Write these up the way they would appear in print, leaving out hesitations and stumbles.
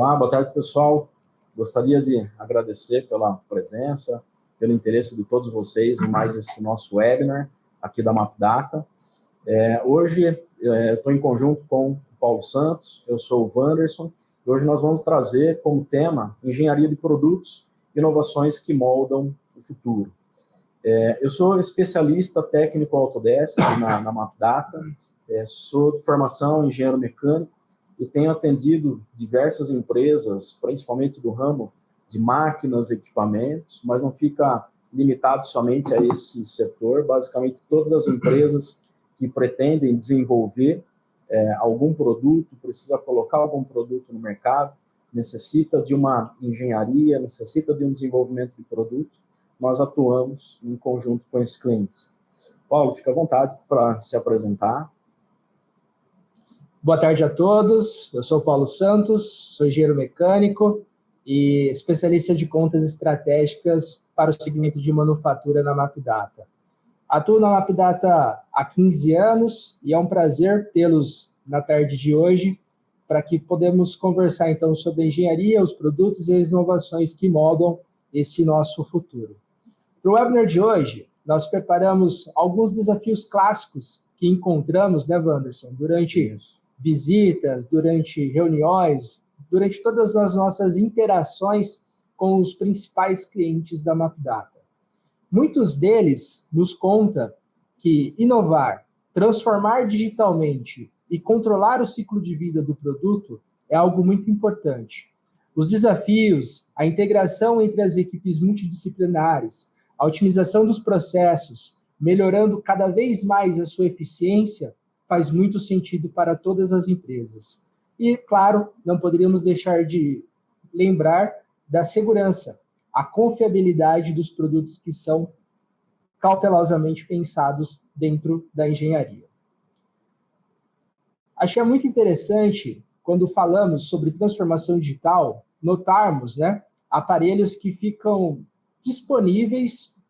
Olá, boa tarde, pessoal. Gostaria de agradecer pela presença, pelo interesse de todos vocês em mais esse nosso webinar aqui da MapData. Hoje, estou em conjunto com o Paulo Santos, eu sou o Wanderson, e hoje nós vamos trazer como tema Engenharia de Produtos, inovações que moldam o futuro. Eu sou especialista técnico Autodesk na MapData, sou de formação engenheiro mecânico e tenho atendido diversas empresas, principalmente do ramo de máquinas e equipamentos, mas não fica limitado somente a esse setor. Basicamente, todas as empresas que pretendem desenvolver algum produto, precisa colocar algum produto no mercado, necessita de uma engenharia, necessita de um desenvolvimento de produto, nós atuamos em conjunto com esse cliente. Paulo, fica à vontade para se apresentar. Boa tarde a todos, eu sou o Paulo Santos, sou engenheiro mecânico e especialista de contas estratégicas para o segmento de manufatura na MapData. Atuo na MapData há 15 anos e é um prazer tê-los na tarde de hoje para que podemos conversar então sobre a engenharia, os produtos e as inovações que moldam esse nosso futuro. Para o webinar de hoje, nós preparamos alguns desafios clássicos que encontramos, né, Wanderson, durante visitas, durante reuniões, durante todas as nossas interações com os principais clientes da MapData. Muitos deles nos contam que inovar, transformar digitalmente e controlar o ciclo de vida do produto é algo muito importante. Os desafios, a integração entre as equipes multidisciplinares, a otimização dos processos, melhorando cada vez mais a sua eficiência, faz muito sentido para todas as empresas. E, claro, não poderíamos deixar de lembrar da segurança, a confiabilidade dos produtos que são cautelosamente pensados dentro da engenharia. Achei muito interessante, quando falamos sobre transformação digital, notarmos, né, aparelhos que ficam disponíveis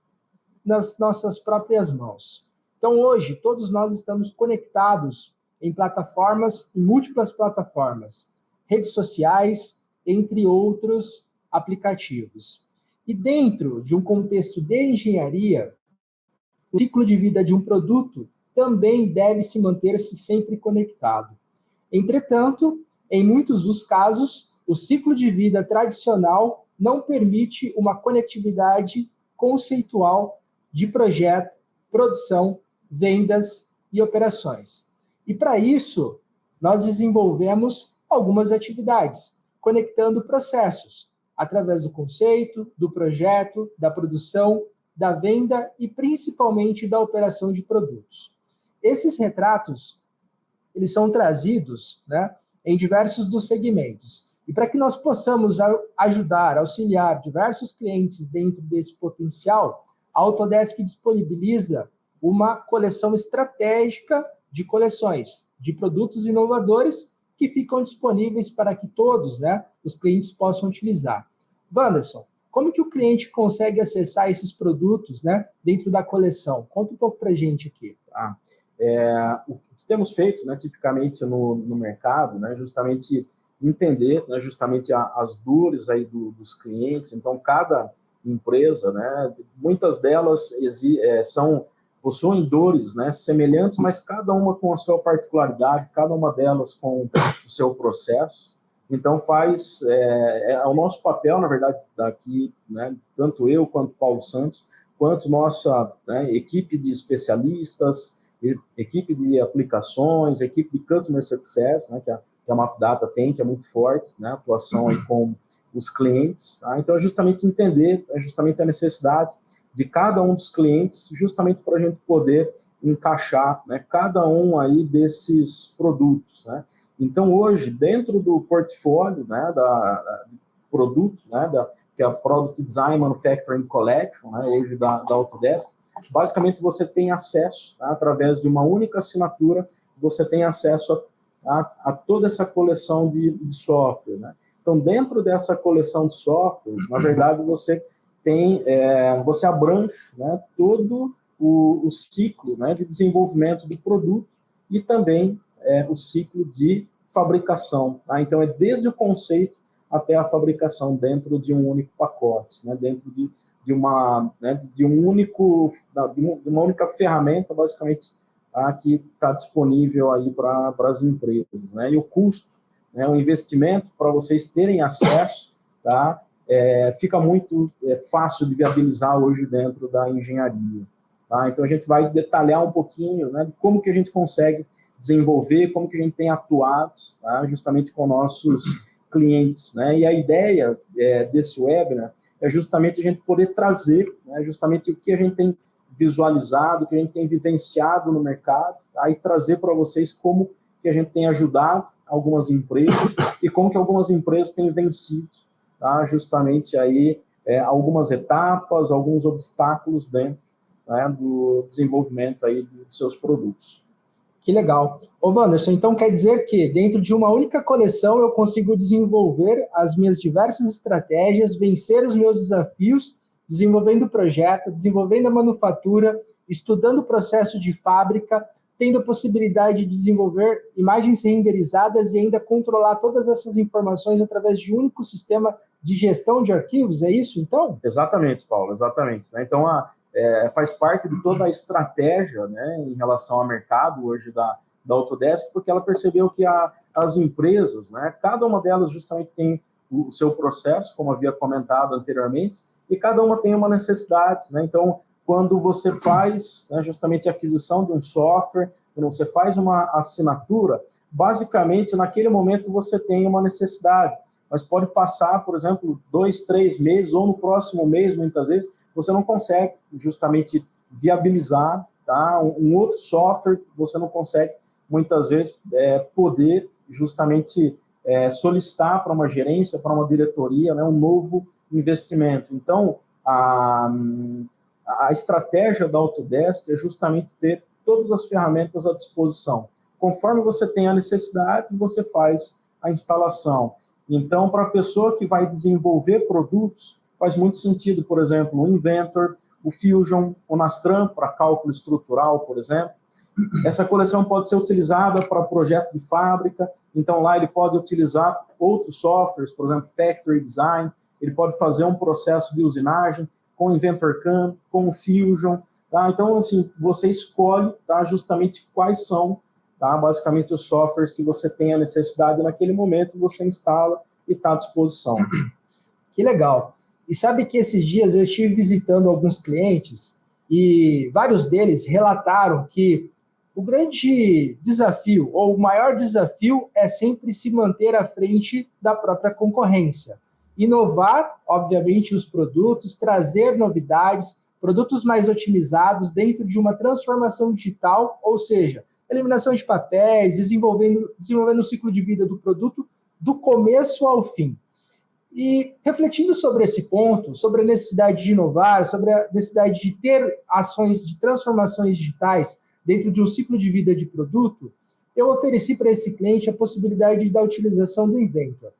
nas nossas próprias mãos. Então, hoje, todos nós estamos conectados em plataformas, em múltiplas plataformas, redes sociais, entre outros aplicativos. E dentro de um contexto de engenharia, o ciclo de vida de um produto também deve se manter-se sempre conectado. Entretanto, em muitos dos casos, o ciclo de vida tradicional não permite uma conectividade conceitual de projeto, produção, vendas e operações. E para isso, nós desenvolvemos algumas atividades, conectando processos, através do conceito, do projeto, da produção, da venda e principalmente da operação de produtos. Esses retratos, eles são trazidos, né, em diversos dos segmentos. E para que nós possamos ajudar, auxiliar diversos clientes dentro desse potencial, a Autodesk disponibiliza uma coleção estratégica de coleções de produtos inovadores que ficam disponíveis para que todos, né, os clientes possam utilizar. Wanderson, como que o cliente consegue acessar esses produtos, né, dentro da coleção? Conta um pouco para a gente aqui. O que temos feito, né, tipicamente no mercado, né, justamente entender, né, justamente as dores aí dos clientes. Então, cada empresa, né, muitas delas possuem dores, né, semelhantes, mas cada uma com a sua particularidade, cada uma delas com o seu processo. Então, é o nosso papel, na verdade, daqui, né, tanto eu quanto Paulo Santos, quanto nossa, né, equipe de especialistas, equipe de aplicações, equipe de Customer Success, né, que a MapData tem, que é muito forte, né, atuação aí com os clientes. Tá? Então, é justamente entender, é justamente a necessidade de cada um dos clientes, justamente para a gente poder encaixar, né, cada um aí desses produtos, né? Então, hoje, dentro do portfólio, né, da produto, né, que é a Product Design Manufacturing Collection, né, hoje da Autodesk, basicamente você tem acesso, tá, através de uma única assinatura, você tem acesso a toda essa coleção de software, né? Então, dentro dessa coleção de softwares, na verdade, você abrange, né, todo o ciclo, né, de desenvolvimento do produto e também o ciclo de fabricação. Tá? Então, é desde o conceito até a fabricação dentro de um único pacote, né, dentro de uma única ferramenta, basicamente, que está disponível aí para as empresas, né? E o custo, né, o investimento para vocês terem acesso, tá? Fica muito fácil de viabilizar hoje dentro da engenharia. Tá? Então, a gente vai detalhar um pouquinho, né, de como que a gente consegue desenvolver, como que a gente tem atuado, tá, justamente com nossos clientes. Né? E a ideia desse webinar é justamente a gente poder trazer, né, justamente o que a gente tem visualizado, o que a gente tem vivenciado no mercado, tá, e trazer para vocês como que a gente tem ajudado algumas empresas e como que algumas empresas têm vencido, tá, justamente aí algumas etapas, alguns obstáculos dentro, né, do desenvolvimento aí dos seus produtos. Que legal. Ô, Wanderson, então quer dizer que dentro de uma única coleção eu consigo desenvolver as minhas diversas estratégias, vencer os meus desafios, desenvolvendo o projeto, desenvolvendo a manufatura, estudando o processo de fábrica, tendo a possibilidade de desenvolver imagens renderizadas e ainda controlar todas essas informações através de um único sistema de gestão de arquivos, é isso, então? Exatamente, Paulo, exatamente. Né? Então, faz parte de toda a estratégia, né, em relação ao mercado hoje da Autodesk, porque ela percebeu que as empresas, né, cada uma delas justamente tem o seu processo, como havia comentado anteriormente, e cada uma tem uma necessidade. Né? Então, quando você faz, né, justamente a aquisição de um software, quando você faz uma assinatura, basicamente, naquele momento você tem uma necessidade, mas pode passar, por exemplo, 2, 3 meses, ou no próximo mês, muitas vezes, você não consegue justamente viabilizar, tá, um outro software, você não consegue, muitas vezes, poder justamente solicitar para uma gerência, para uma diretoria, né, um novo investimento. Então, a estratégia da Autodesk é justamente ter todas as ferramentas à disposição. Conforme você tem a necessidade, você faz a instalação. Então, para a pessoa que vai desenvolver produtos, faz muito sentido, por exemplo, o Inventor, o Fusion, o Nastran, para cálculo estrutural, por exemplo. Essa coleção pode ser utilizada para projeto de fábrica, então lá ele pode utilizar outros softwares, por exemplo, Factory Design, ele pode fazer um processo de usinagem com o Inventor CAM, com o Fusion. Tá? Então, assim, você escolhe, tá, justamente quais são, tá, basicamente os softwares que você tem a necessidade naquele momento, você instala e está à disposição. Que legal. E sabe que esses dias eu estive visitando alguns clientes e vários deles relataram que o grande desafio, ou o maior desafio, é sempre se manter à frente da própria concorrência. Inovar, obviamente, os produtos, trazer novidades, produtos mais otimizados dentro de uma transformação digital, ou seja, eliminação de papéis, desenvolvendo o ciclo de vida do produto do começo ao fim. E refletindo sobre esse ponto, sobre a necessidade de inovar, sobre a necessidade de ter ações de transformações digitais dentro de um ciclo de vida de produto, eu ofereci para esse cliente a possibilidade da utilização do Inventor.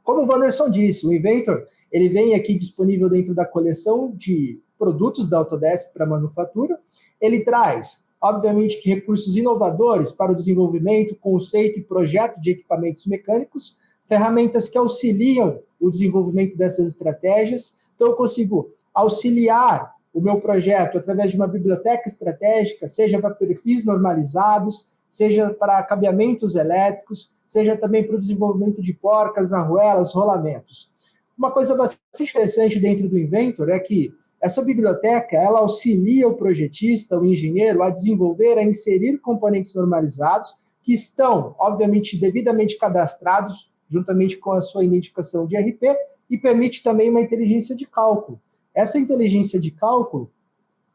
Como o Wanderson disse, o Inventor ele vem aqui disponível dentro da coleção de produtos da Autodesk para manufatura. Ele traz, obviamente, recursos inovadores para o desenvolvimento, conceito e projeto de equipamentos mecânicos, ferramentas que auxiliam o desenvolvimento dessas estratégias. Então, eu consigo auxiliar o meu projeto através de uma biblioteca estratégica, seja para perfis normalizados, seja para cabeamentos elétricos, seja também para o desenvolvimento de porcas, arruelas, rolamentos. Uma coisa bastante interessante dentro do Inventor é que essa biblioteca ela auxilia o projetista, o engenheiro, a desenvolver, a inserir componentes normalizados que estão, obviamente, devidamente cadastrados juntamente com a sua identificação de RP e permite também uma inteligência de cálculo. Essa inteligência de cálculo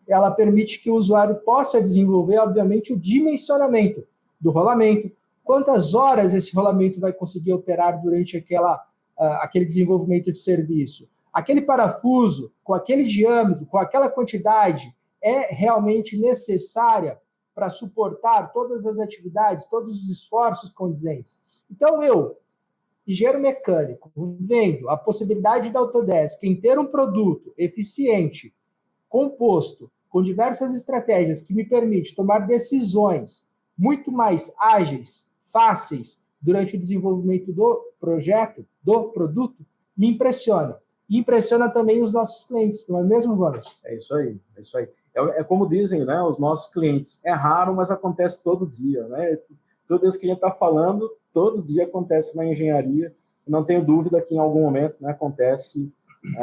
ela permite que o usuário possa desenvolver, obviamente, o dimensionamento do rolamento, quantas horas esse rolamento vai conseguir operar durante aquele desenvolvimento de serviço. Aquele parafuso, com aquele diâmetro, com aquela quantidade, é realmente necessária para suportar todas as atividades, todos os esforços condizentes. Então, eu, engenheiro mecânico, vendo a possibilidade da Autodesk em ter um produto eficiente, composto, com diversas estratégias que me permite tomar decisões muito mais ágeis, fáceis, durante o desenvolvimento do projeto, do produto me impressiona. E impressiona também os nossos clientes, não é mesmo, Wallace? É isso aí, é isso aí. É como dizem, né, os nossos clientes, é raro, mas acontece todo dia, né? Tudo isso que a gente está falando, todo dia acontece na engenharia. Não tenho dúvida que em algum momento, né, acontece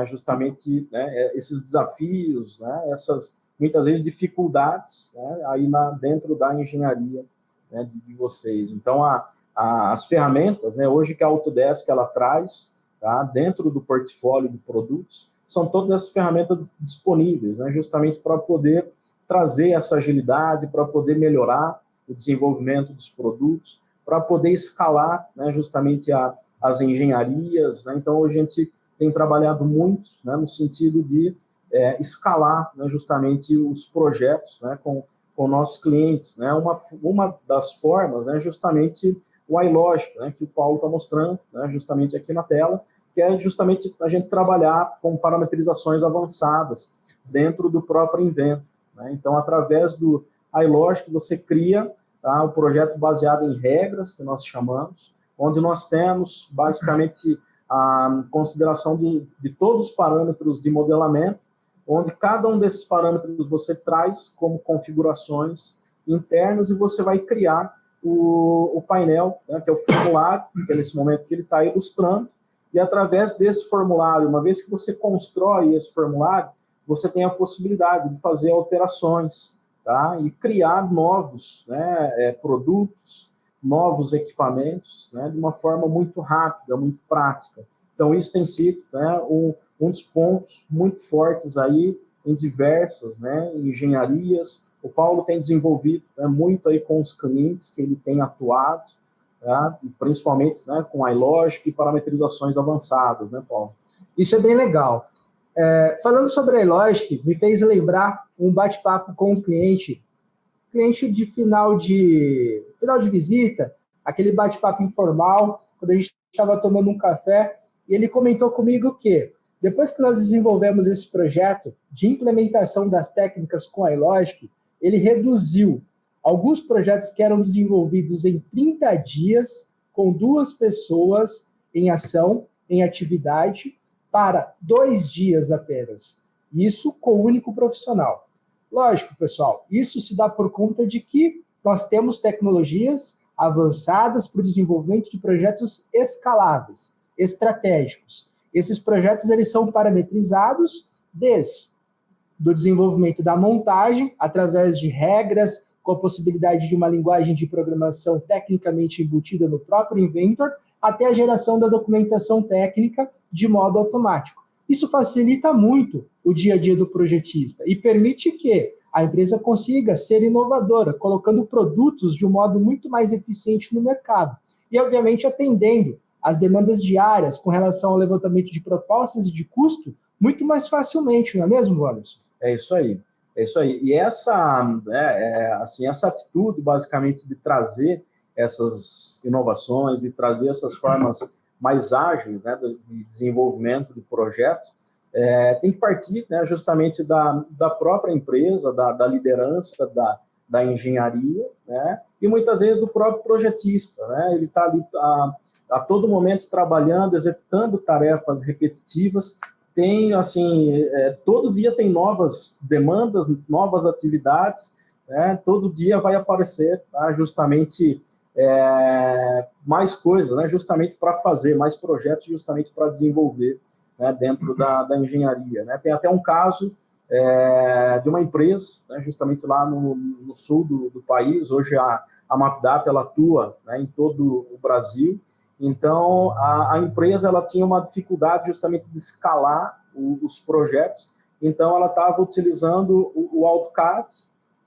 justamente, né, esses desafios, né, essas muitas vezes dificuldades, né, aí dentro da engenharia, né, de vocês. Então, as ferramentas, né, hoje que a Autodesk ela traz, tá, dentro do portfólio de produtos, são todas essas ferramentas disponíveis, né, justamente para poder trazer essa agilidade, para poder melhorar o desenvolvimento dos produtos, para poder escalar, né, justamente as engenharias, né. Então, a gente tem trabalhado muito, né, no sentido de escalar, né, justamente os projetos, né, com nossos clientes, né. Uma das formas, né, justamente o iLogic, né, que o Paulo está mostrando, né, justamente aqui na tela, que é justamente a gente trabalhar com parametrizações avançadas dentro do próprio Inventor, né. Então, através do iLogic, você cria, tá, um projeto baseado em regras, que nós chamamos, onde nós temos, basicamente, a consideração de todos os parâmetros de modelamento, onde cada um desses parâmetros você traz como configurações internas e você vai criar o painel, né, que é o formulário, que é nesse momento que ele está ilustrando, e através desse formulário, uma vez que você constrói esse formulário, você tem a possibilidade de fazer alterações, tá, e criar novos, né, produtos, novos equipamentos, né, de uma forma muito rápida, muito prática. Então, isso tem sido, né, um dos pontos muito fortes aí em diversas, né, engenharias. O Paulo tem desenvolvido, né, muito aí com os clientes que ele tem atuado, tá, principalmente, né, com iLogic e parametrizações avançadas, né, Paulo? Isso é bem legal. Falando sobre a iLogic, me fez lembrar um bate-papo com um cliente de final de visita, aquele bate-papo informal, quando a gente estava tomando um café, e ele comentou comigo que, depois que nós desenvolvemos esse projeto de implementação das técnicas com a iLogic, ele reduziu alguns projetos que eram desenvolvidos em 30 dias, com 2 pessoas em ação, em atividade, para 2 dias apenas. Isso com o único profissional. Lógico, pessoal, isso se dá por conta de que nós temos tecnologias avançadas para o desenvolvimento de projetos escaláveis, estratégicos. Esses projetos eles são parametrizados desde do desenvolvimento da montagem, através de regras, com a possibilidade de uma linguagem de programação tecnicamente embutida no próprio Inventor, até a geração da documentação técnica de modo automático. Isso facilita muito o dia a dia do projetista e permite que a empresa consiga ser inovadora, colocando produtos de um modo muito mais eficiente no mercado. E, obviamente, atendendo às demandas diárias com relação ao levantamento de propostas e de custo muito mais facilmente, não é mesmo, Wallace? É isso aí. É isso aí. E essa atitude, basicamente, de trazer essas inovações, de trazer essas formas mais ágeis, né, de desenvolvimento de projetos, tem que partir, né, justamente da própria empresa, da liderança, da engenharia, né, e muitas vezes do próprio projetista, né, ele está ali a todo momento trabalhando, executando tarefas repetitivas, tem, assim, todo dia tem novas demandas, novas atividades, né, todo dia vai aparecer, tá, justamente mais coisas, né, justamente para fazer, mais projetos justamente para desenvolver, né, dentro da engenharia, né. Tem até um caso de uma empresa, né, justamente lá no sul do país. Hoje a Mapdata ela atua, né, em todo o Brasil. Então a empresa ela tinha uma dificuldade justamente de escalar os projetos, então ela estava utilizando o AutoCAD,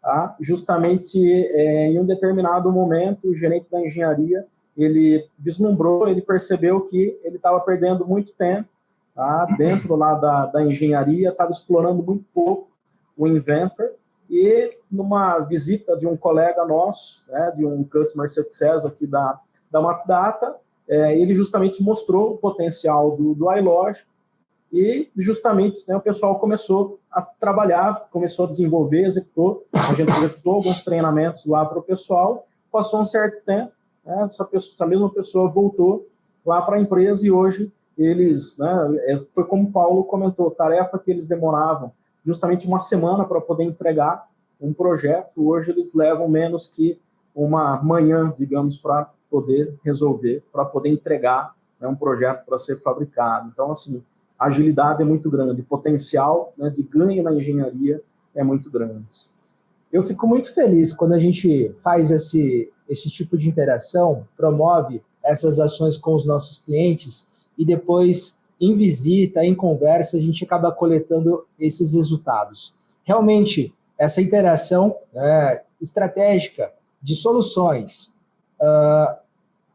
tá, justamente em um determinado momento o gerente da engenharia ele vislumbrou, ele percebeu que ele estava perdendo muito tempo, tá, dentro lá da engenharia, estava explorando muito pouco o Inventor, e numa visita de um colega nosso, né, de um Customer Success aqui da Mapdata, ele justamente mostrou o potencial do iLogic, e justamente, né, o pessoal começou a trabalhar, começou a desenvolver, a gente executou alguns treinamentos lá para o pessoal, passou um certo tempo, né, essa mesma pessoa voltou lá para a empresa e hoje eles, né, foi como o Paulo comentou, tarefa que eles demoravam justamente uma semana para poder entregar um projeto, hoje eles levam menos que uma manhã, digamos, para poder resolver, para poder entregar, né, um projeto para ser fabricado. Então, assim, a agilidade é muito grande, o potencial, né, de ganho na engenharia é muito grande. Eu fico muito feliz quando a gente faz esse tipo de interação, promove essas ações com os nossos clientes e depois, em visita, em conversa, a gente acaba coletando esses resultados. Realmente, essa interação estratégica de soluções,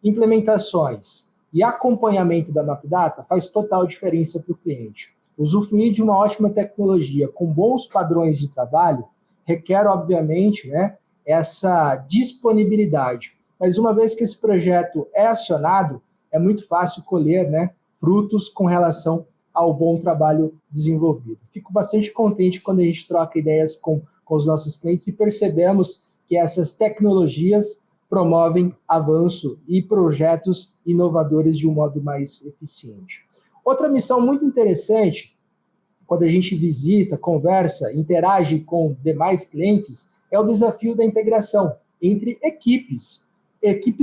implementações e acompanhamento da MapData faz total diferença para o cliente. Usufruir de uma ótima tecnologia com bons padrões de trabalho requer, obviamente, né, essa disponibilidade. Mas uma vez que esse projeto é acionado, é muito fácil colher, né, frutos com relação ao bom trabalho desenvolvido. Fico bastante contente quando a gente troca ideias com os nossos clientes e percebemos que essas tecnologias promovem avanço e projetos inovadores de um modo mais eficiente. Outra missão muito interessante, quando a gente visita, conversa, interage com demais clientes, é o desafio da integração entre equipes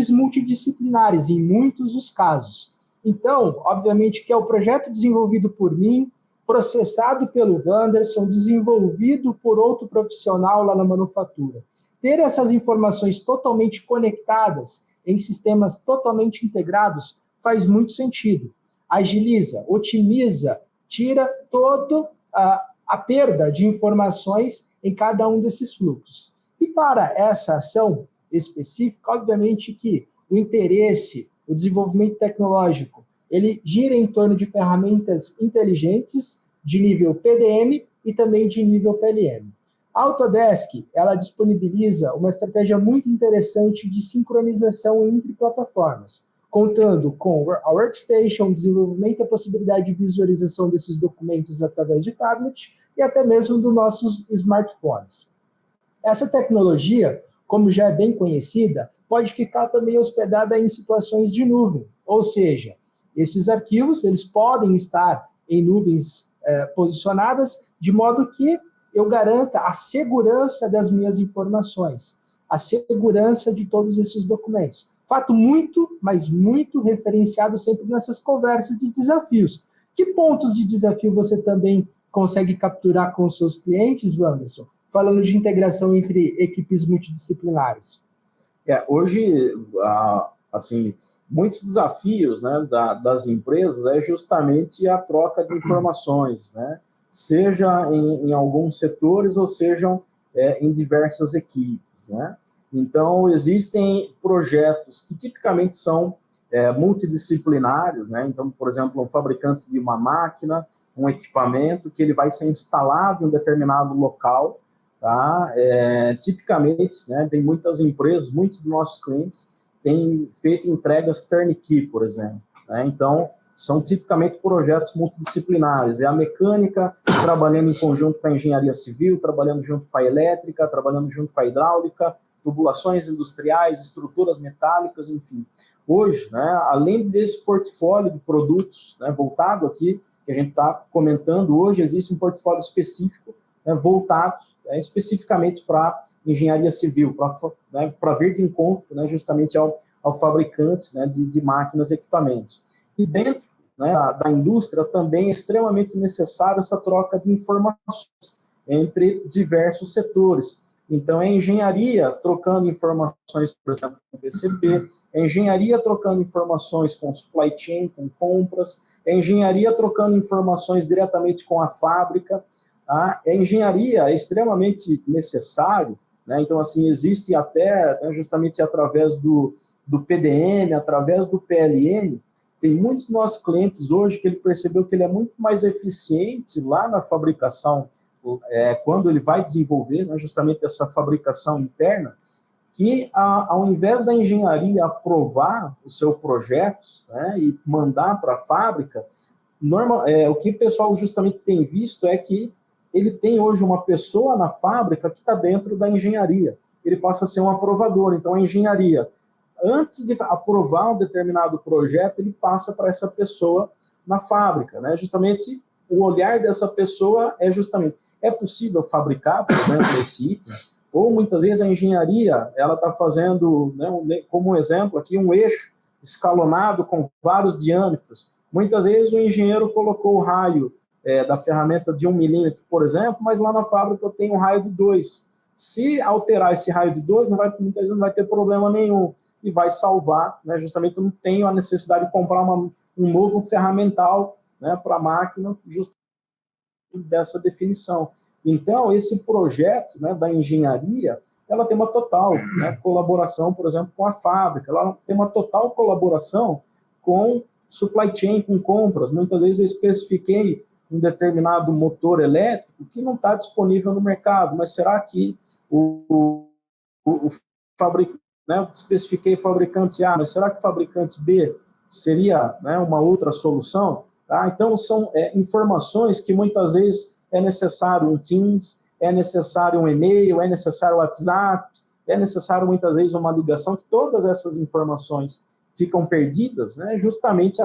multidisciplinares, em muitos dos casos. Então, obviamente que é o projeto desenvolvido por mim, processado pelo Wanderson, desenvolvido por outro profissional lá na manufatura. Ter essas informações totalmente conectadas, em sistemas totalmente integrados, faz muito sentido. Agiliza, otimiza, tira toda a perda de informações em cada um desses fluxos. E para essa ação específica, obviamente que o interesse, o desenvolvimento tecnológico, ele gira em torno de ferramentas inteligentes de nível PDM e também de nível PLM. A Autodesk, ela disponibiliza uma estratégia muito interessante de sincronização entre plataformas, contando com a Workstation, desenvolvimento e a possibilidade de visualização desses documentos através de tablet e até mesmo dos nossos smartphones. Essa tecnologia, como já é bem conhecida, pode ficar também hospedada em situações de nuvem, ou seja, esses arquivos eles podem estar em nuvens posicionadas de modo que eu garanta a segurança das minhas informações, a segurança de todos esses documentos. Fato muito, mas muito referenciado sempre nessas conversas de desafios. Que pontos de desafio você também consegue capturar com os seus clientes, Wanderson? Falando de integração entre equipes multidisciplinares. Hoje, assim, muitos desafios, né, das empresas é justamente a troca de informações, né? Seja em alguns setores ou sejam em diversas equipes, né? Então, existem projetos que tipicamente são multidisciplinares, né? Então, por exemplo, um fabricante de uma máquina, um equipamento que ele vai ser instalado em um determinado local, tá? Tipicamente, né, tem muitas empresas, muitos dos nossos clientes têm feito entregas turnkey, por exemplo, né? Então, são tipicamente projetos multidisciplinares. É a mecânica trabalhando em conjunto com a engenharia civil, trabalhando junto com a elétrica, trabalhando junto com a hidráulica, tubulações industriais, estruturas metálicas, enfim. Hoje, né, além desse portfólio de produtos, né, voltado aqui, que a gente está comentando hoje, existe um portfólio específico, né, voltado especificamente para engenharia civil, para vir de encontro, né, justamente ao fabricante, né, de máquinas e equipamentos. E dentro, né, da indústria também é extremamente necessária essa troca de informações entre diversos setores. Então, é engenharia trocando informações, por exemplo, com o PCP, é engenharia trocando informações com supply chain, com compras, é engenharia trocando informações diretamente com a fábrica, tá? É engenharia extremamente necessário, né? Então, assim, existe até, né, justamente através do PDM, através do PLM, tem muitos dos nossos clientes hoje que ele percebeu que ele é muito mais eficiente lá na fabricação, quando ele vai desenvolver, né, justamente essa fabricação interna, que ao invés da engenharia aprovar o seu projeto, né, e mandar para a fábrica, o que o pessoal justamente tem visto é que ele tem hoje uma pessoa na fábrica que está dentro da engenharia. Ele passa a ser um aprovador. Então, a engenharia antes de aprovar um determinado projeto, ele passa para essa pessoa na fábrica, né? Justamente o olhar dessa pessoa é justamente, é possível fabricar, por exemplo, esse item? Ou muitas vezes a engenharia, ela está fazendo, né, como um exemplo aqui, um eixo escalonado com vários diâmetros. Muitas vezes o engenheiro colocou o raio da ferramenta de 1 milímetro, por exemplo, mas lá na fábrica eu tenho um raio de 2. Se alterar esse raio de 2, muitas vezes não vai ter problema nenhum e vai salvar, né? Justamente eu não tenho a necessidade de comprar um novo ferramental, né, para a máquina, justamente dessa definição. Então, esse projeto, né, da engenharia, ela tem uma total, né, colaboração, por exemplo, com a fábrica, ela tem uma total colaboração com supply chain, com compras. Muitas vezes eu especifiquei um determinado motor elétrico que não está disponível no mercado, mas será que o fabricante, né, especifiquei fabricante A, mas será que o fabricante B seria, né, uma outra solução? Tá? Então, são informações que muitas vezes é necessário um Teams, é necessário um e-mail, é necessário um WhatsApp, é necessário muitas vezes uma ligação, que todas essas informações ficam perdidas, né? Justamente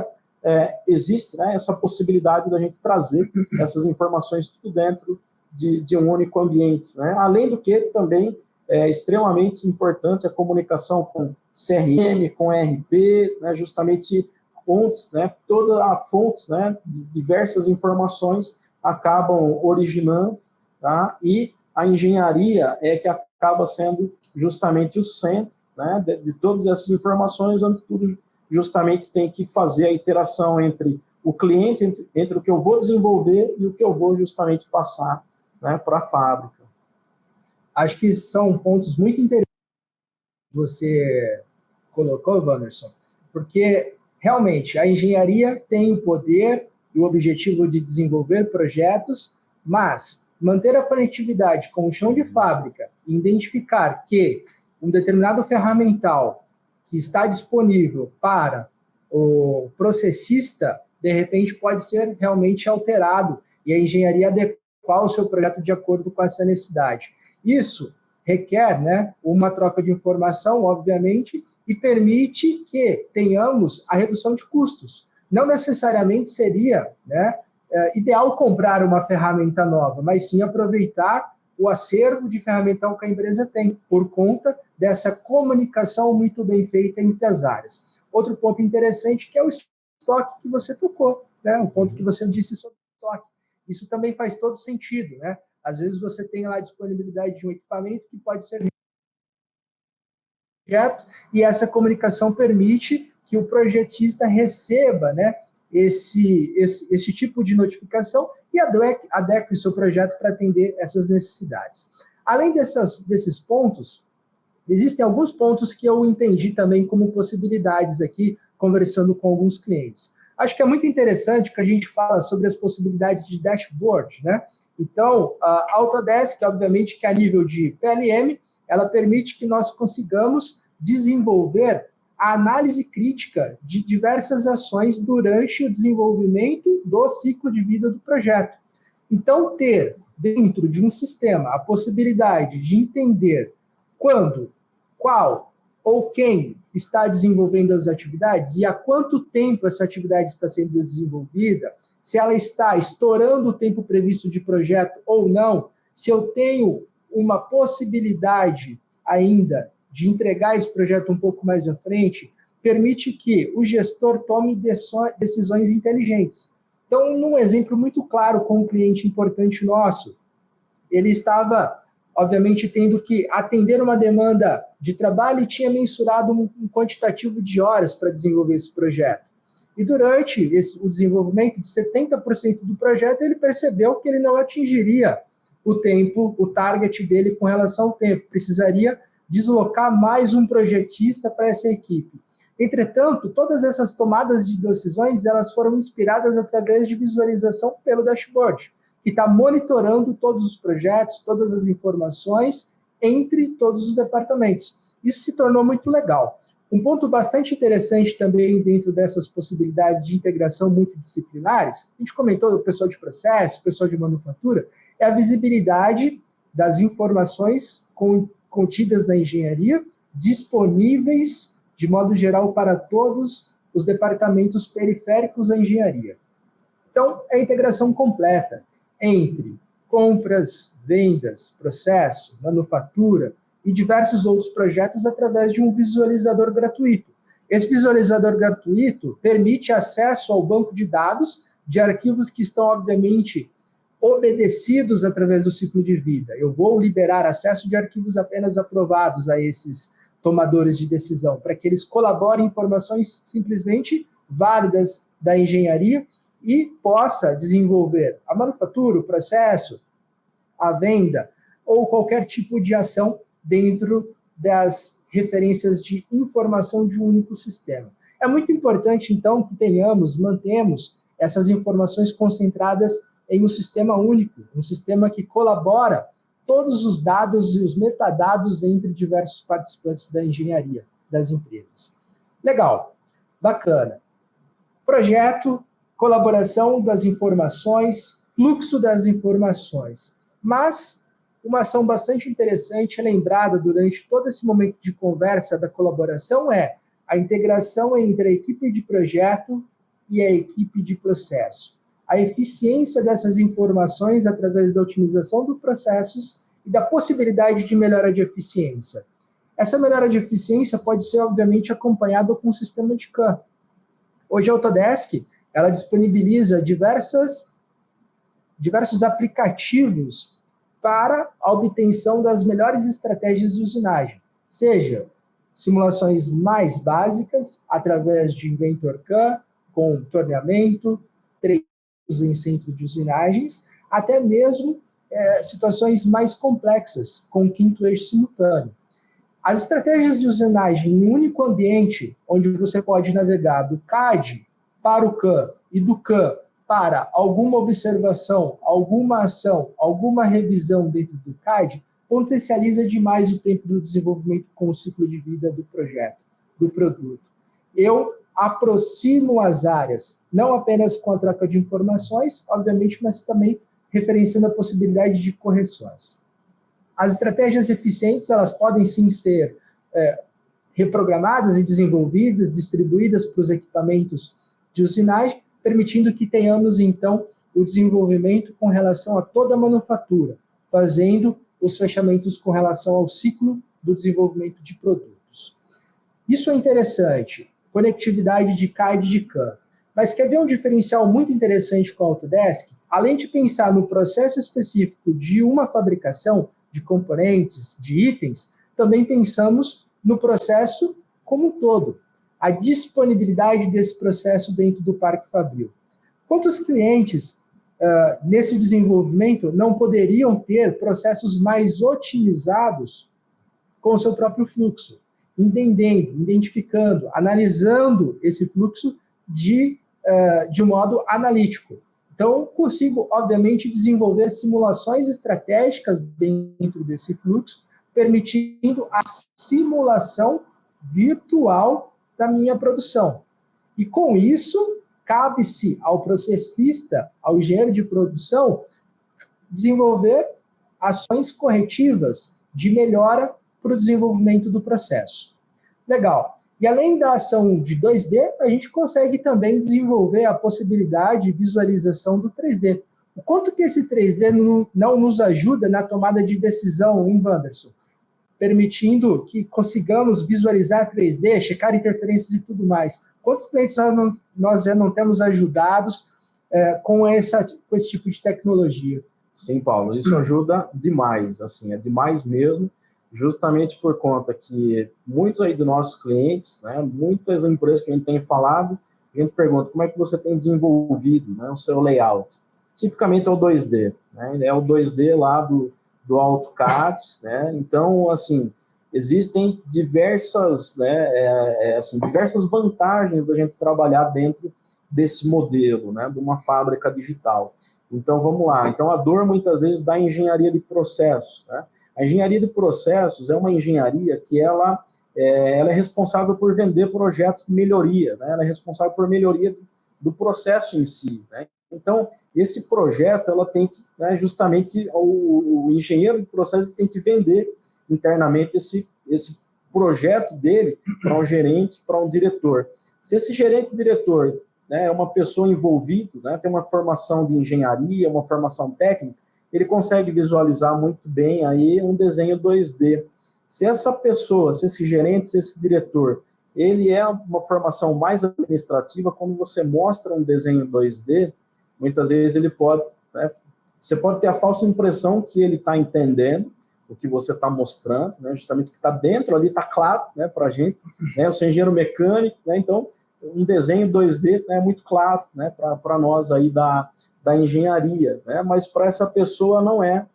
existe, né, essa possibilidade da gente trazer essas informações tudo dentro de um único ambiente, né? Além do que também é extremamente importante a comunicação com CRM, com ERP, né, justamente fontes, né, toda a fontes, né, de diversas informações acabam originando, tá? E a engenharia é que acaba sendo justamente o centro, né, de todas essas informações, onde tudo justamente tem que fazer a interação entre o cliente, entre o que eu vou desenvolver e o que eu vou justamente passar, né, para a fábrica. Acho que são pontos muito interessantes que você colocou, Wanderson, porque realmente a engenharia tem o poder e o objetivo de desenvolver projetos, mas manter a conectividade com o chão de fábrica e identificar que um determinado ferramental que está disponível para o processista, de repente pode ser realmente alterado e a engenharia adequar o seu projeto de acordo com essa necessidade. Isso requer, né, uma troca de informação, obviamente, e permite que tenhamos a redução de custos. Não necessariamente seria, né, ideal comprar uma ferramenta nova, mas sim aproveitar o acervo de ferramental que a empresa tem, por conta dessa comunicação muito bem feita entre as áreas. Outro ponto interessante que é o estoque que você tocou, né, um ponto que você disse sobre o estoque. Isso também faz todo sentido, né? Às vezes você tem lá a disponibilidade de um equipamento que pode ser projeto, e essa comunicação permite que o projetista receba, né, esse tipo de notificação e adeque o seu projeto para atender essas necessidades. Além desses pontos, existem alguns pontos que eu entendi também como possibilidades aqui, conversando com alguns clientes. Acho que é muito interessante que a gente fala sobre as possibilidades de dashboard, né? Então, a Autodesk, obviamente, que a nível de PLM, ela permite que nós consigamos desenvolver a análise crítica de diversas ações durante o desenvolvimento do ciclo de vida do projeto. Então, ter dentro de um sistema a possibilidade de entender quando, qual ou quem está desenvolvendo as atividades e há quanto tempo essa atividade está sendo desenvolvida, se ela está estourando o tempo previsto de projeto ou não, se eu tenho uma possibilidade ainda de entregar esse projeto um pouco mais à frente, permite que o gestor tome decisões inteligentes. Então, num exemplo muito claro com um cliente importante nosso, ele estava, obviamente, tendo que atender uma demanda de trabalho e tinha mensurado um quantitativo de horas para desenvolver esse projeto. E durante o desenvolvimento de 70% do projeto, ele percebeu que ele não atingiria o tempo, o target dele com relação ao tempo. Precisaria deslocar mais um projetista para essa equipe. Entretanto, todas essas tomadas de decisões, elas foram inspiradas através de visualização pelo dashboard, que está monitorando todos os projetos, todas as informações entre todos os departamentos. Isso se tornou muito legal. Um ponto bastante interessante também dentro dessas possibilidades de integração multidisciplinares, a gente comentou o pessoal de processo, o pessoal de manufatura, é a visibilidade das informações contidas na engenharia, disponíveis de modo geral, para todos os departamentos periféricos à engenharia. Então, é a integração completa entre compras, vendas, processo, manufatura e diversos outros projetos através de um visualizador gratuito. Esse visualizador gratuito permite acesso ao banco de dados de arquivos que estão, obviamente, obedecidos através do ciclo de vida. Eu vou liberar acesso de arquivos apenas aprovados a esses tomadores de decisão, para que eles colaborem informações simplesmente válidas da engenharia e possa desenvolver a manufatura, o processo, a venda ou qualquer tipo de ação dentro das referências de informação de um único sistema. É muito importante, então, que mantemos essas informações concentradas em um sistema único, um sistema que colabora todos os dados e os metadados entre diversos participantes da engenharia das empresas. Legal, bacana. Projeto, colaboração das informações, fluxo das informações. Mas uma ação bastante interessante, lembrada durante todo esse momento de conversa da colaboração, é a integração entre a equipe de projeto e a equipe de processo. A eficiência dessas informações através da otimização dos processos e da possibilidade de melhora de eficiência. Essa melhora de eficiência pode ser, obviamente, acompanhada com um sistema de CAM. Hoje a Autodesk ela disponibiliza diversos aplicativos para a obtenção das melhores estratégias de usinagem, seja simulações mais básicas, através de Inventor CAM, com torneamento, em centro de usinagens, até mesmo situações mais complexas, com quinto eixo simultâneo. As estratégias de usinagem em um único ambiente, onde você pode navegar do CAD para o CAM e do CAM para alguma observação, alguma ação, alguma revisão dentro do CAD, potencializa demais o tempo do desenvolvimento com o ciclo de vida do projeto, do produto. Eu aproximo as áreas, não apenas com a troca de informações, obviamente, mas também referenciando a possibilidade de correções. As estratégias eficientes, elas podem sim ser reprogramadas e desenvolvidas, distribuídas para os equipamentos de usinagem, permitindo que tenhamos, então, o desenvolvimento com relação a toda a manufatura, fazendo os fechamentos com relação ao ciclo do desenvolvimento de produtos. Isso é interessante, conectividade de CAD e de CAM. Mas quer ver um diferencial muito interessante com a Autodesk? Além de pensar no processo específico de uma fabricação de componentes, de itens, também pensamos no processo como um todo, a disponibilidade desse processo dentro do Parque Fabril. Quantos clientes nesse desenvolvimento não poderiam ter processos mais otimizados com o seu próprio fluxo, entendendo, identificando, analisando esse fluxo de um modo analítico. Então, consigo, obviamente, desenvolver simulações estratégicas dentro desse fluxo, permitindo a simulação virtual da minha produção. E, com isso, cabe-se ao processista, ao engenheiro de produção, desenvolver ações corretivas de melhora para o desenvolvimento do processo. Legal. E além da ação de 2D, a gente consegue também desenvolver a possibilidade de visualização do 3D. O quanto que esse 3D não nos ajuda na tomada de decisão, hein, Wanderson? Permitindo que consigamos visualizar 3D, checar interferências e tudo mais. Quantos clientes nós já não temos ajudados com esse tipo de tecnologia? Sim, Paulo, isso ajuda demais, assim, é demais mesmo, justamente por conta que muitos aí de nossos clientes, né, muitas empresas que a gente tem falado, a gente pergunta como é que você tem desenvolvido, né, o seu layout. Tipicamente é o 2D, né, é o 2D lá do AutoCAD, né, então, assim, existem diversas, né, diversas vantagens da gente trabalhar dentro desse modelo, né, de uma fábrica digital. Então, vamos lá. Então, a dor, muitas vezes, da engenharia de processos, né? A engenharia de processos é uma engenharia que ela é responsável por vender projetos de melhoria, né? Ela é responsável por melhoria do processo em si, né? Então, esse projeto, ela tem que, né, justamente, o engenheiro de processo tem que vender internamente esse projeto dele para um gerente, para um diretor. Se esse gerente diretor, né, é uma pessoa envolvida, né, tem uma formação de engenharia, uma formação técnica, ele consegue visualizar muito bem aí um desenho 2D. Se essa pessoa, se esse gerente, se esse diretor, ele é uma formação mais administrativa, quando você mostra um desenho 2D, muitas vezes ele pode, né, você pode ter a falsa impressão que ele está entendendo o que você está mostrando, né, justamente o que está dentro ali, está claro, né, para a gente, né, eu sou engenheiro mecânico, né, então um desenho 2D, né, é muito claro, né, para nós aí da engenharia, né, mas para essa pessoa não é.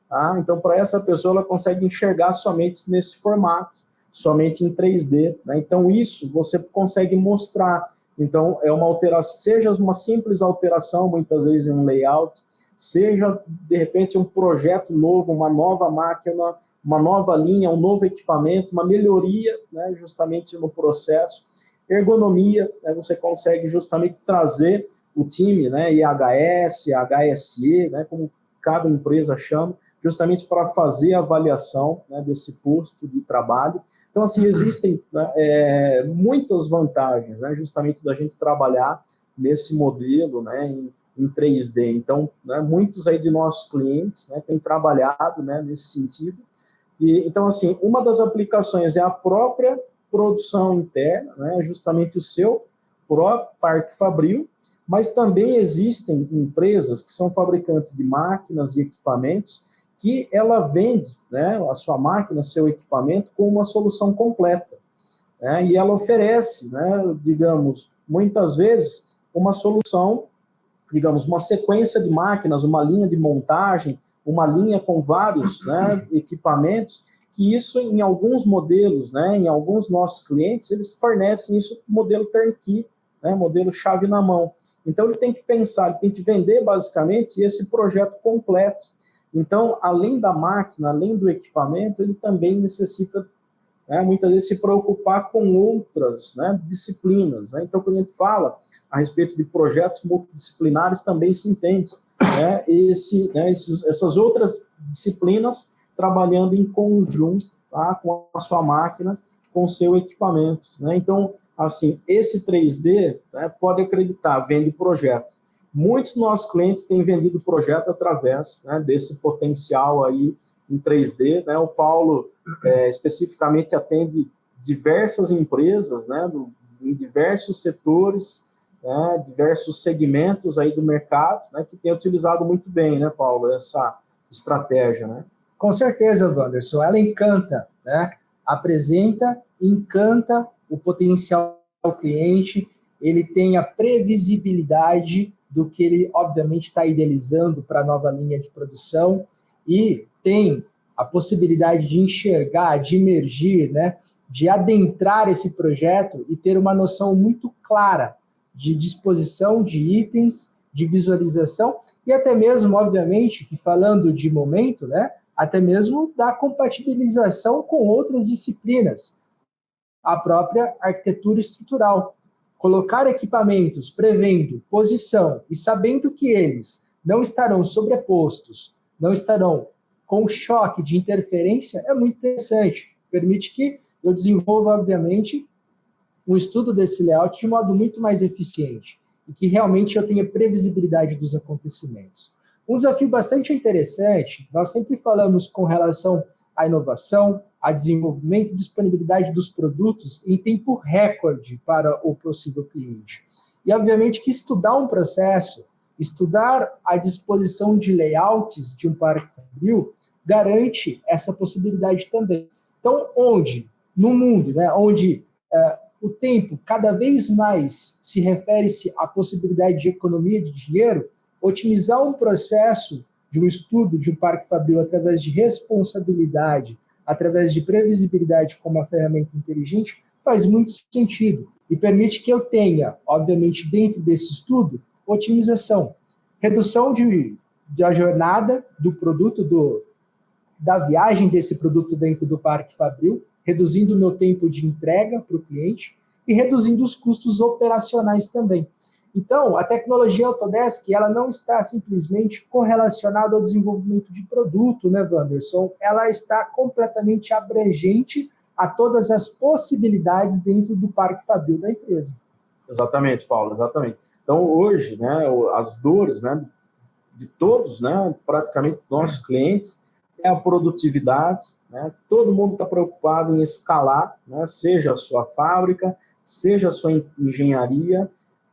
Tá? Então, para essa pessoa, ela consegue enxergar somente nesse formato, somente em 3D. Né? Então, isso você consegue mostrar. Então, é uma alteração, seja uma simples alteração, muitas vezes em um layout, seja, de repente, um projeto novo, uma nova máquina, uma nova linha, um novo equipamento, uma melhoria, né, justamente no processo. Ergonomia, né, você consegue justamente trazer o time, né, IHS, HSE, né, como cada empresa chama, justamente para fazer a avaliação, né, desse posto de trabalho. Então, assim, existem, né, muitas vantagens, né, justamente da gente trabalhar nesse modelo, né, em 3D. Então, né, muitos aí de nossos clientes, né, têm trabalhado, né, nesse sentido. E, então, assim, uma das aplicações é a própria produção interna, né, justamente o seu próprio parque fabril, mas também existem empresas que são fabricantes de máquinas e equipamentos que ela vende, né, a sua máquina, seu equipamento, com uma solução completa. Né, e ela oferece, né, digamos, muitas vezes, uma solução, digamos, uma sequência de máquinas, uma linha de montagem, uma linha com vários, né, equipamentos, que isso, em alguns modelos, né, em alguns nossos clientes, eles fornecem isso modelo turnkey, né, modelo chave na mão. Então, ele tem que pensar, ele tem que vender, basicamente, esse projeto completo. Então, além da máquina, além do equipamento, ele também necessita, né, muitas vezes, se preocupar com outras, né, disciplinas. Né? Então, quando a gente fala a respeito de projetos multidisciplinares, também se entende, né, essas outras disciplinas trabalhando em conjunto, tá, com a sua máquina, com o seu equipamento. Né? Então, assim, esse 3D, né, pode acreditar, vende projeto. Muitos dos nossos clientes têm vendido projeto através, né, desse potencial aí em 3D. Né? O Paulo, especificamente, atende diversas empresas, né, em diversos setores, né, diversos segmentos aí do mercado, né, que tem utilizado muito bem, né, Paulo, essa estratégia. Né? Com certeza, Wanderson, ela encanta, né? Apresenta, encanta o potencial cliente, ele tem a previsibilidade do que ele, obviamente, está idealizando para a nova linha de produção e tem a possibilidade de enxergar, de emergir, né, de adentrar esse projeto e ter uma noção muito clara de disposição de itens, de visualização e até mesmo, obviamente, que falando de momento, né, até mesmo da compatibilização com outras disciplinas, a própria arquitetura estrutural. Colocar equipamentos prevendo posição e sabendo que eles não estarão sobrepostos, não estarão com choque de interferência, é muito interessante. Permite que eu desenvolva, obviamente, um estudo desse layout de modo muito mais eficiente e que realmente eu tenha previsibilidade dos acontecimentos. Um desafio bastante interessante, nós sempre falamos com relação à inovação, a desenvolvimento e disponibilidade dos produtos em tempo recorde para o possível cliente. E, obviamente, que estudar um processo, estudar a disposição de layouts de um parque fabril, garante essa possibilidade também. Então, no mundo, né, onde o tempo cada vez mais se refere-se à possibilidade de economia de dinheiro, otimizar um processo de um estudo de um parque fabril através de responsabilidade, através de previsibilidade como uma ferramenta inteligente, faz muito sentido e permite que eu tenha, obviamente, dentro desse estudo, otimização, redução da jornada do produto, da viagem desse produto dentro do parque fabril, reduzindo o meu tempo de entrega para o cliente e reduzindo os custos operacionais também. Então, a tecnologia Autodesk, ela não está simplesmente correlacionada ao desenvolvimento de produto, né, Wanderson? Ela está completamente abrangente a todas as possibilidades dentro do parque fabril da empresa. Exatamente, Paulo, exatamente. Então, hoje, né, as dores, né, de todos, né, praticamente nossos clientes, é a produtividade, né? Todo mundo está preocupado em escalar, né, seja a sua fábrica, seja a sua engenharia.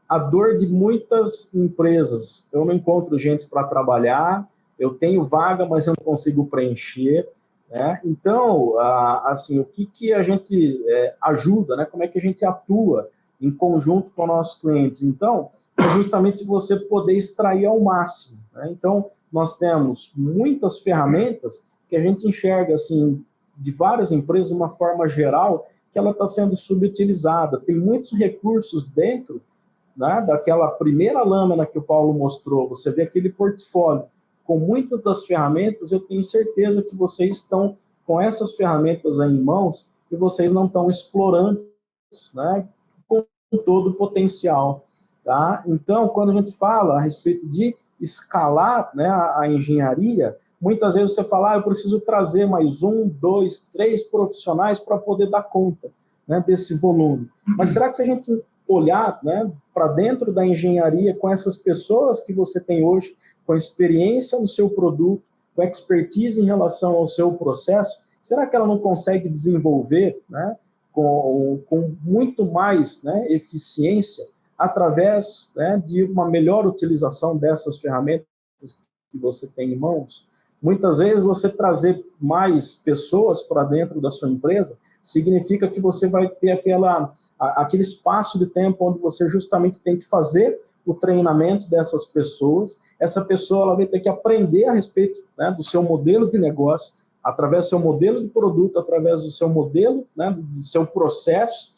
A dor de muitas empresas, eu não encontro gente para trabalhar, eu tenho vaga, mas eu não consigo preencher, né? Então, assim, o que a gente ajuda, né? Como é que a gente atua em conjunto com nossos clientes? Então, é justamente você poder extrair ao máximo, né? Então, nós temos muitas ferramentas que a gente enxerga, assim, de várias empresas, de uma forma geral, que ela está sendo subutilizada. Tem muitos recursos dentro, né, daquela primeira lâmina que o Paulo mostrou. Você vê aquele portfólio com muitas das ferramentas. Eu tenho certeza que vocês estão com essas ferramentas aí em mãos e vocês não estão explorando, né, com todo o potencial. Tá? Então, quando a gente fala a respeito de escalar, né, a engenharia, muitas vezes você fala, eu preciso trazer mais 1, 2, 3 profissionais para poder dar conta, né, desse volume. Mas será que se a gente olhar, né, para dentro da engenharia com essas pessoas que você tem hoje, com experiência no seu produto, com expertise em relação ao seu processo, será que ela não consegue desenvolver, né, com muito mais, né, eficiência através, né, de uma melhor utilização dessas ferramentas que você tem em mãos? Muitas vezes você trazer mais pessoas para dentro da sua empresa significa que você vai ter aquele espaço de tempo onde você justamente tem que fazer o treinamento dessas pessoas. Essa pessoa ela vai ter que aprender a respeito, né, do seu modelo de negócio, através do seu modelo de produto, através do seu modelo, né, do seu processo,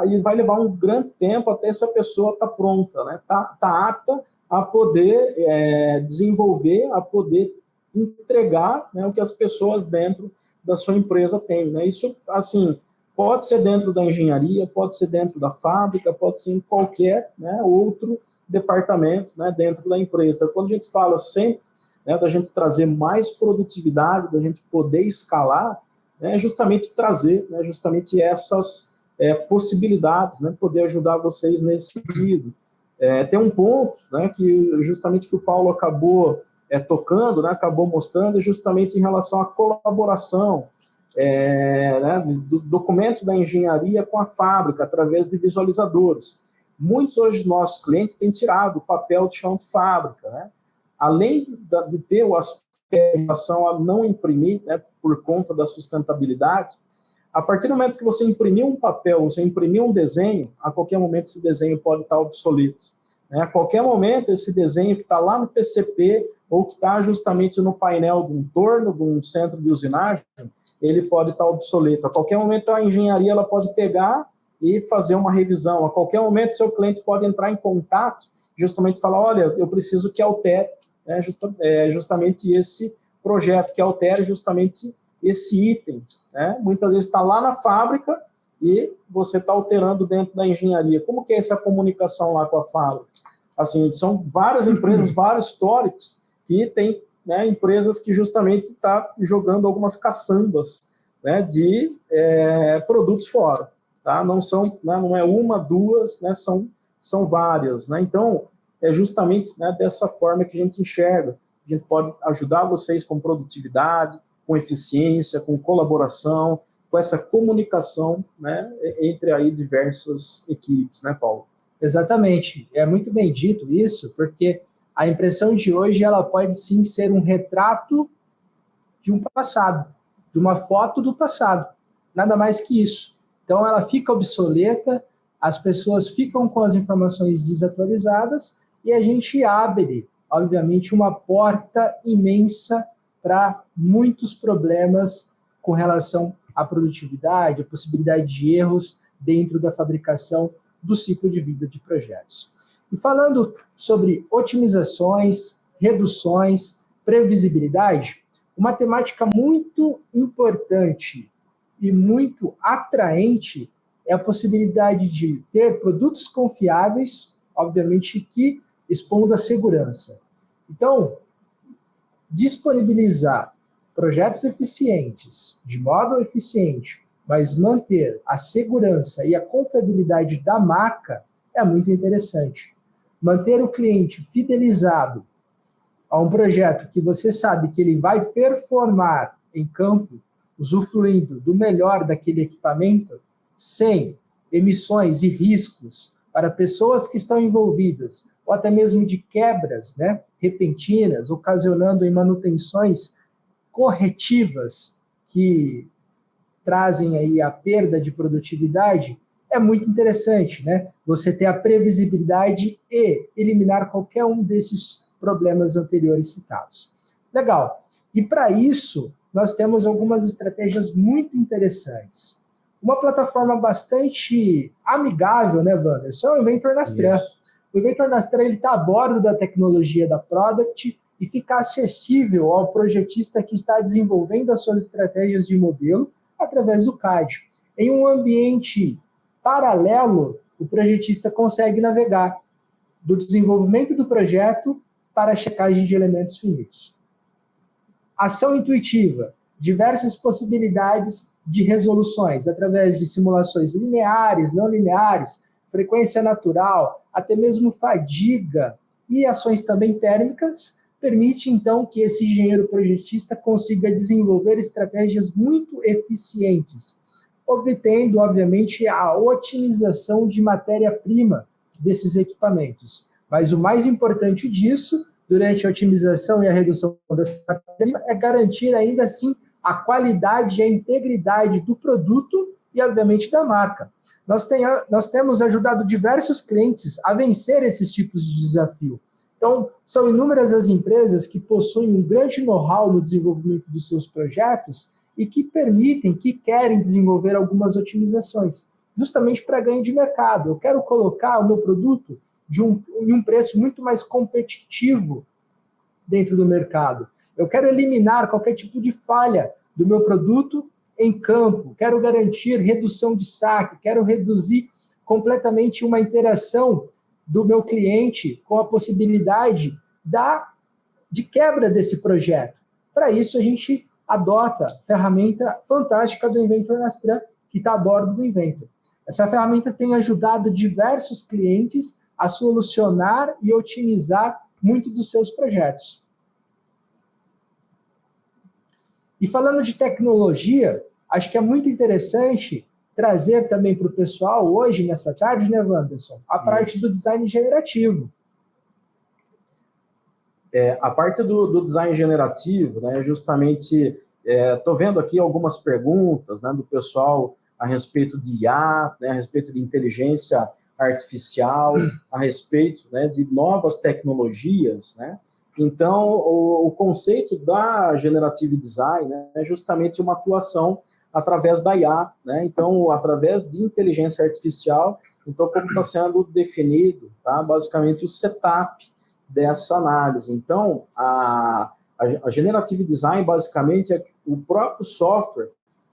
e vai levar um grande tempo até essa pessoa estar pronta, né, tá apta a poder desenvolver, a poder entregar, né, o que as pessoas dentro da sua empresa têm, né? Isso, assim, pode ser dentro da engenharia, pode ser dentro da fábrica, pode ser em qualquer, né, outro departamento, né, dentro da empresa. Então, quando a gente fala sempre, né, da gente trazer mais produtividade, da gente poder escalar, né, justamente trazer, né, justamente essas possibilidades, né, poder ajudar vocês nesse sentido. Tem um ponto, né, que justamente que o Paulo acabou tocando, né, acabou mostrando, justamente em relação à colaboração, né, do documento da engenharia com a fábrica, através de visualizadores. Muitos hoje dos nossos clientes têm tirado o papel de chão de fábrica, né? Além de ter o aspecto em relação a não imprimir, né, por conta da sustentabilidade, a partir do momento que você imprimiu um papel, você imprimiu um desenho, a qualquer momento esse desenho pode estar obsoleto, né? A qualquer momento esse desenho que está lá no PCP ou que está justamente no painel de um torno, de um centro de usinagem, ele pode estar obsoleto. A qualquer momento a engenharia ela pode pegar e fazer uma revisão. A qualquer momento seu cliente pode entrar em contato, justamente falar, olha, eu preciso que altere, né, justamente esse projeto, que altere justamente esse item, né? Muitas vezes está lá na fábrica e você está alterando dentro da engenharia. Como que é essa comunicação lá com a fábrica? Assim, são várias empresas, vários históricos, que tem, né, empresas que justamente estão jogando algumas caçambas, né, de produtos fora. Tá? Não são, né, não é uma, duas, né, são várias. Né? Então, é justamente, né, dessa forma que a gente enxerga. A gente pode ajudar vocês com produtividade, com eficiência, com colaboração, com essa comunicação, né, entre aí diversas equipes, né, Paulo? Exatamente. É muito bem dito isso, porque a impressão de hoje ela pode sim ser um retrato de um passado, de uma foto do passado. Nada mais que isso. Então ela fica obsoleta, as pessoas ficam com as informações desatualizadas e a gente abre, obviamente, uma porta imensa para muitos problemas com relação à produtividade, a possibilidade de erros dentro da fabricação do ciclo de vida de projetos. E falando sobre otimizações, reduções, previsibilidade, uma temática muito importante e muito atraente é a possibilidade de ter produtos confiáveis, obviamente que expondo a segurança. Então, disponibilizar projetos eficientes, de modo eficiente, mas manter a segurança e a confiabilidade da marca é muito interessante. Manter o cliente fidelizado a um projeto que você sabe que ele vai performar em campo, usufruindo do melhor daquele equipamento, sem emissões e riscos para pessoas que estão envolvidas, ou até mesmo de quebras, né, repentinas, ocasionando em manutenções corretivas que trazem aí a perda de produtividade, é muito interessante, né? Você ter a previsibilidade e eliminar qualquer um desses problemas anteriores citados. Legal. E para isso, nós temos algumas estratégias muito interessantes. Uma plataforma bastante amigável, né, Wanderson? É o Inventor Nastran. O Inventor Nastran está a bordo da tecnologia da Product e fica acessível ao projetista que está desenvolvendo as suas estratégias de modelo através do CAD. Em um ambiente paralelo, o projetista consegue navegar do desenvolvimento do projeto para a checagem de elementos finitos. Ação intuitiva, diversas possibilidades de resoluções, através de simulações lineares, não lineares, frequência natural, até mesmo fadiga e ações também térmicas, permite, então, que esse engenheiro projetista consiga desenvolver estratégias muito eficientes, obtendo, obviamente, a otimização de matéria-prima desses equipamentos. Mas o mais importante disso, durante a otimização e a redução dessa matéria-prima, é garantir ainda assim a qualidade e a integridade do produto e, obviamente, da marca. Nós temos ajudado diversos clientes a vencer esses tipos de desafio. Então, são inúmeras as empresas que possuem um grande know-how no desenvolvimento dos seus projetos e que permitem, que querem desenvolver algumas otimizações, justamente para ganho de mercado. Eu quero colocar o meu produto em um preço muito mais competitivo dentro do mercado. Eu quero eliminar qualquer tipo de falha do meu produto em campo, quero garantir redução de saque, quero reduzir completamente uma interação do meu cliente com a possibilidade de quebra desse projeto. Para isso, a gente adota a ferramenta fantástica do Inventor Nastran, que está a bordo do Inventor. Essa ferramenta tem ajudado diversos clientes a solucionar e otimizar muito dos seus projetos. E falando de tecnologia, acho que é muito interessante trazer também para o pessoal hoje, nessa tarde, né, Wanderson, a parte do design generativo. A parte do design generativo, né, justamente, estou vendo aqui algumas perguntas, né, do pessoal a respeito de IA, né, a respeito de inteligência artificial, a respeito, né, de novas tecnologias, né? Então, o conceito da Generative Design, né, é justamente uma atuação através da IA, né? Então, através de inteligência artificial, então, como está sendo definido, tá? Basicamente, o setup dessa análise. Então, a Generative Design, basicamente, é o próprio software,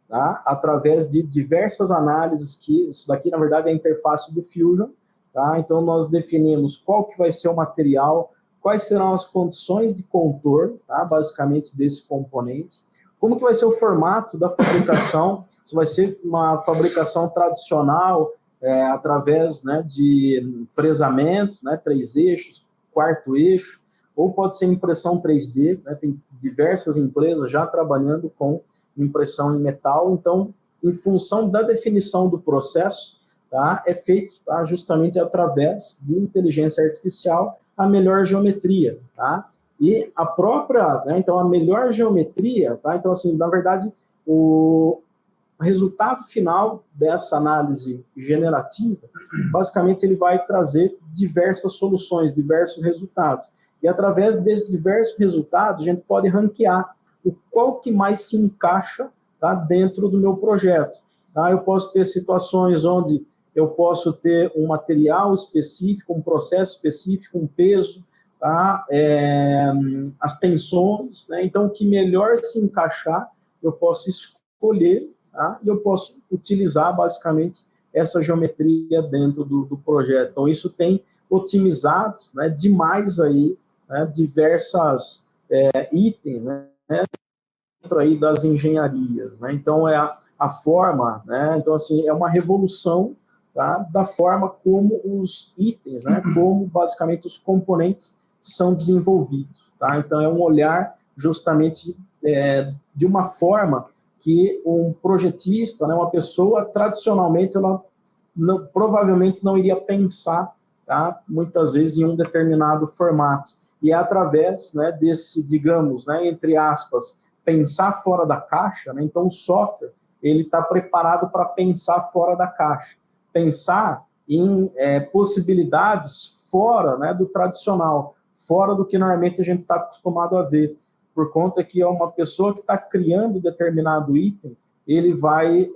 tá? Através de diversas análises, que isso daqui, na verdade, é a interface do Fusion, tá? Então, nós definimos qual que vai ser o material, quais serão as condições de contorno, tá? Basicamente, desse componente, como que vai ser o formato da fabricação, se vai ser uma fabricação tradicional, através, né, de fresamento, né, 3 eixos, 4º eixo, ou pode ser impressão 3D, né, tem diversas empresas já trabalhando com impressão em metal, então, em função da definição do processo, tá, é feito, tá, justamente através de inteligência artificial a melhor geometria, tá? E a própria, né, então, a melhor geometria, tá? Então, assim, na verdade, o resultado final dessa análise generativa, basicamente, ele vai trazer diversas soluções, diversos resultados. E, através desses diversos resultados, a gente pode ranquear o qual que mais se encaixa, tá, dentro do meu projeto. Tá? Eu posso ter situações onde eu posso ter um material específico, um processo específico, um peso, tá? As tensões, né? Então, o que melhor se encaixar, eu posso escolher, tá? E eu posso utilizar, basicamente, essa geometria dentro do projeto. Então, isso tem otimizado, né, demais aí, né, diversas itens, né, dentro aí das engenharias, né? Então, a a forma, né? Então, assim, é uma revolução, tá, da forma como os itens, né, como basicamente os componentes são desenvolvidos. Tá? Então, é um olhar justamente de uma forma que um projetista, né, uma pessoa, tradicionalmente, ela provavelmente não iria pensar, tá, muitas vezes em um determinado formato. E é através, né, desse, digamos, né, entre aspas, pensar fora da caixa, né, então o software ele está preparado para pensar fora da caixa, pensar em possibilidades fora, né, do tradicional, fora do que normalmente a gente está acostumado a ver, por conta que é uma pessoa que está criando determinado item, ele vai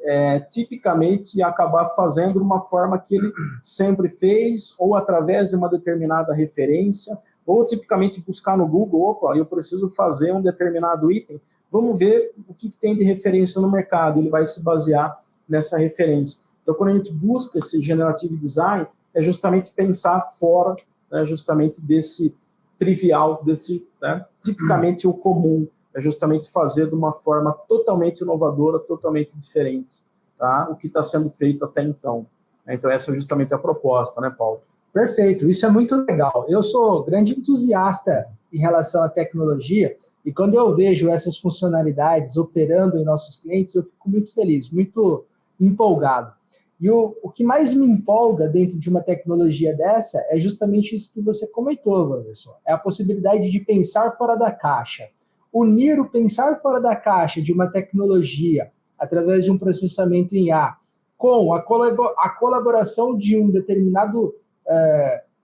tipicamente acabar fazendo de uma forma que ele sempre fez, ou através de uma determinada referência, ou tipicamente buscar no Google, opa, eu preciso fazer um determinado item, vamos ver o que tem de referência no mercado, ele vai se basear nessa referência. Então, quando a gente busca esse Generative Design, é justamente pensar fora, né, justamente desse trivial, desse, né, tipicamente o comum, é justamente fazer de uma forma totalmente inovadora, totalmente diferente, tá? O que está sendo feito até então. Então, essa é justamente a proposta, né, Paulo? Perfeito, isso é muito legal. Eu sou grande entusiasta em relação à tecnologia e quando eu vejo essas funcionalidades operando em nossos clientes, eu fico muito feliz, muito empolgado. E o que mais me empolga dentro de uma tecnologia dessa é justamente isso que você comentou, Wanderson. É a possibilidade de pensar fora da caixa. Unir o pensar fora da caixa de uma tecnologia através de um processamento em IA com a colaboração de um determinado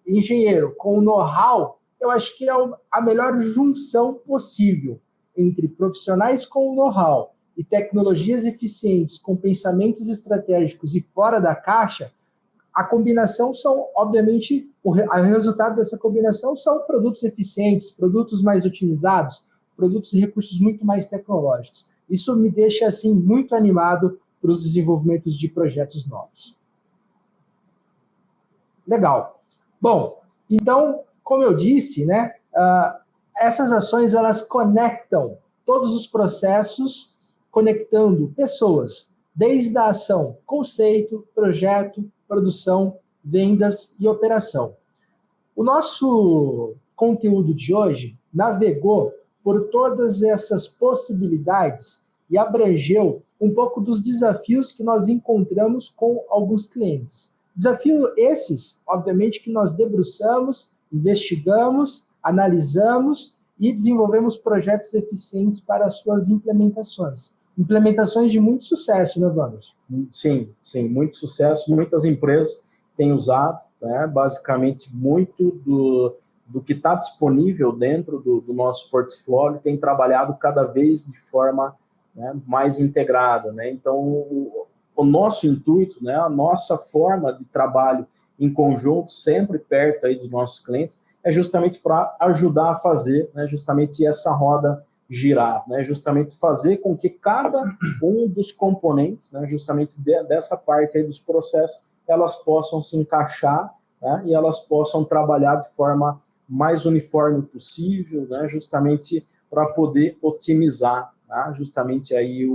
engenheiro com o know-how, eu acho que é a melhor junção possível entre profissionais com know-how e tecnologias eficientes com pensamentos estratégicos e fora da caixa. A combinação são, obviamente, o resultado dessa combinação são produtos eficientes, produtos mais otimizados, produtos e recursos muito mais tecnológicos. Isso me deixa assim muito animado para os desenvolvimentos de projetos novos. Legal. Bom, então, como eu disse, né, essas ações elas conectam todos os processos, conectando pessoas, desde a ação conceito, projeto, produção, vendas e operação. O nosso conteúdo de hoje navegou por todas essas possibilidades e abrangeu um pouco dos desafios que nós encontramos com alguns clientes. Desafio esses, obviamente, que nós debruçamos, investigamos, analisamos e desenvolvemos projetos eficientes para as suas implementações. Implementações de muito sucesso, né, Wanderson? Sim, muito sucesso. Muitas empresas têm usado, né, basicamente, muito do que está disponível dentro do nosso portfólio, tem trabalhado cada vez de forma, né, mais integrada. Né? Então, o nosso intuito, né, a nossa forma de trabalho em conjunto, sempre perto aí dos nossos clientes, é justamente para ajudar a fazer, né, justamente essa roda girar, né, justamente fazer com que cada um dos componentes, né, justamente dessa parte aí dos processos, elas possam se encaixar, né, e elas possam trabalhar de forma mais uniforme possível, né, justamente para poder otimizar, tá, justamente aí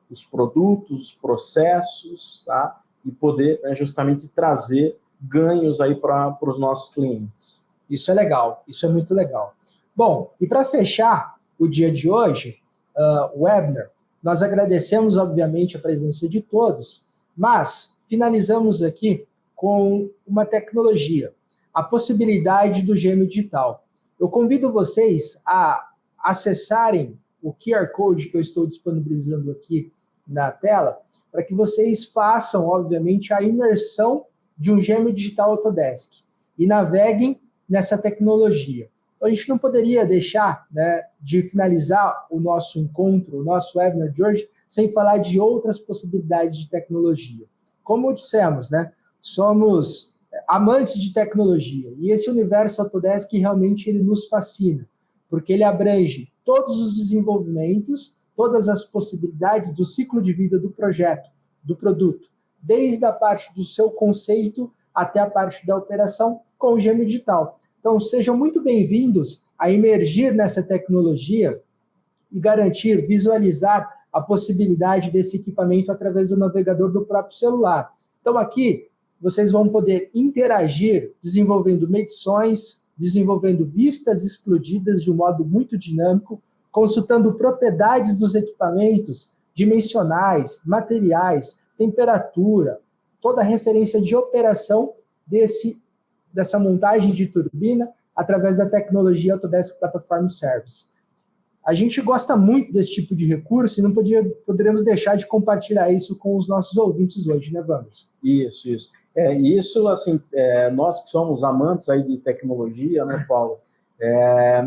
os produtos, os processos, tá, e poder, né, justamente trazer ganhos aí para os nossos clientes. Isso é legal, isso é muito legal. Bom, e para fechar o dia de hoje, Webner, nós agradecemos, obviamente, a presença de todos, mas finalizamos aqui com uma tecnologia, a possibilidade do gêmeo digital. Eu convido vocês a acessarem o QR Code que eu estou disponibilizando aqui na tela, para que vocês façam, obviamente, a imersão de um gêmeo digital Autodesk e naveguem nessa tecnologia. Então, a gente não poderia deixar, né, de finalizar o nosso encontro, o nosso webinar de hoje, sem falar de outras possibilidades de tecnologia. Como dissemos, né, somos amantes de tecnologia e esse universo Autodesk realmente ele nos fascina, porque ele abrange todos os desenvolvimentos, todas as possibilidades do ciclo de vida do projeto, do produto, desde a parte do seu conceito até a parte da operação com o gêmeo digital. Então, sejam muito bem-vindos a emergir nessa tecnologia e garantir, visualizar a possibilidade desse equipamento através do navegador do próprio celular. Então, aqui, vocês vão poder interagir desenvolvendo medições, desenvolvendo vistas explodidas de um modo muito dinâmico, consultando propriedades dos equipamentos, dimensionais, materiais, temperatura, toda a referência de operação dessa montagem de turbina através da tecnologia Autodesk Platform Service. A gente gosta muito desse tipo de recurso e não poderíamos deixar de compartilhar isso com os nossos ouvintes hoje, né, Vamos? Isso. Isso, assim, nós que somos amantes aí de tecnologia, né, Paulo,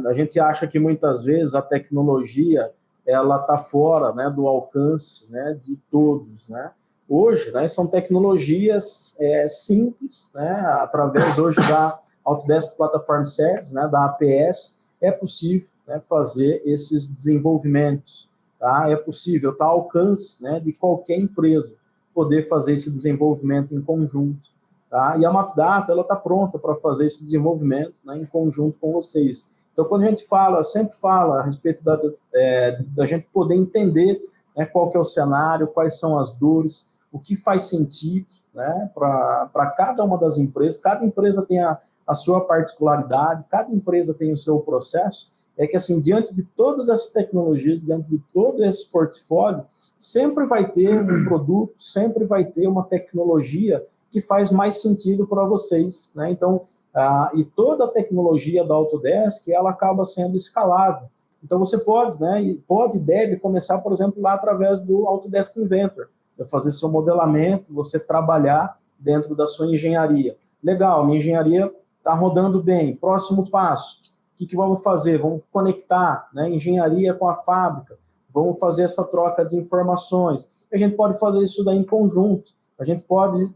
a gente acha que muitas vezes a tecnologia ela está fora, né, do alcance, né, de todos, né? Hoje, né, são tecnologias simples, né, através hoje da Autodesk Platform Service, né, da APS, é possível, né, fazer esses desenvolvimentos, tá? É possível, está ao alcance, né, de qualquer empresa poder fazer esse desenvolvimento em conjunto, tá? E a MapData, ela está pronta para fazer esse desenvolvimento, né, em conjunto com vocês. Então, quando a gente sempre fala a respeito da gente poder entender, né, qual que é o cenário, quais são as dores, o que faz sentido, né, para cada uma das empresas. Cada empresa tem a sua particularidade, cada empresa tem o seu processo. É que, assim, diante de todas essas tecnologias, diante de todo esse portfólio, sempre vai ter um produto, sempre vai ter uma tecnologia que faz mais sentido para vocês, né? Então, e toda a tecnologia da Autodesk, ela acaba sendo escalável. Então, você pode, né, e deve começar, por exemplo, lá através do Autodesk Inventor, fazer seu modelamento, você trabalhar dentro da sua engenharia. Legal, minha engenharia está rodando bem. Próximo passo, o que vamos fazer? Vamos conectar, né, engenharia com a fábrica, vamos fazer essa troca de informações. A gente pode fazer isso daí em conjunto, a gente pode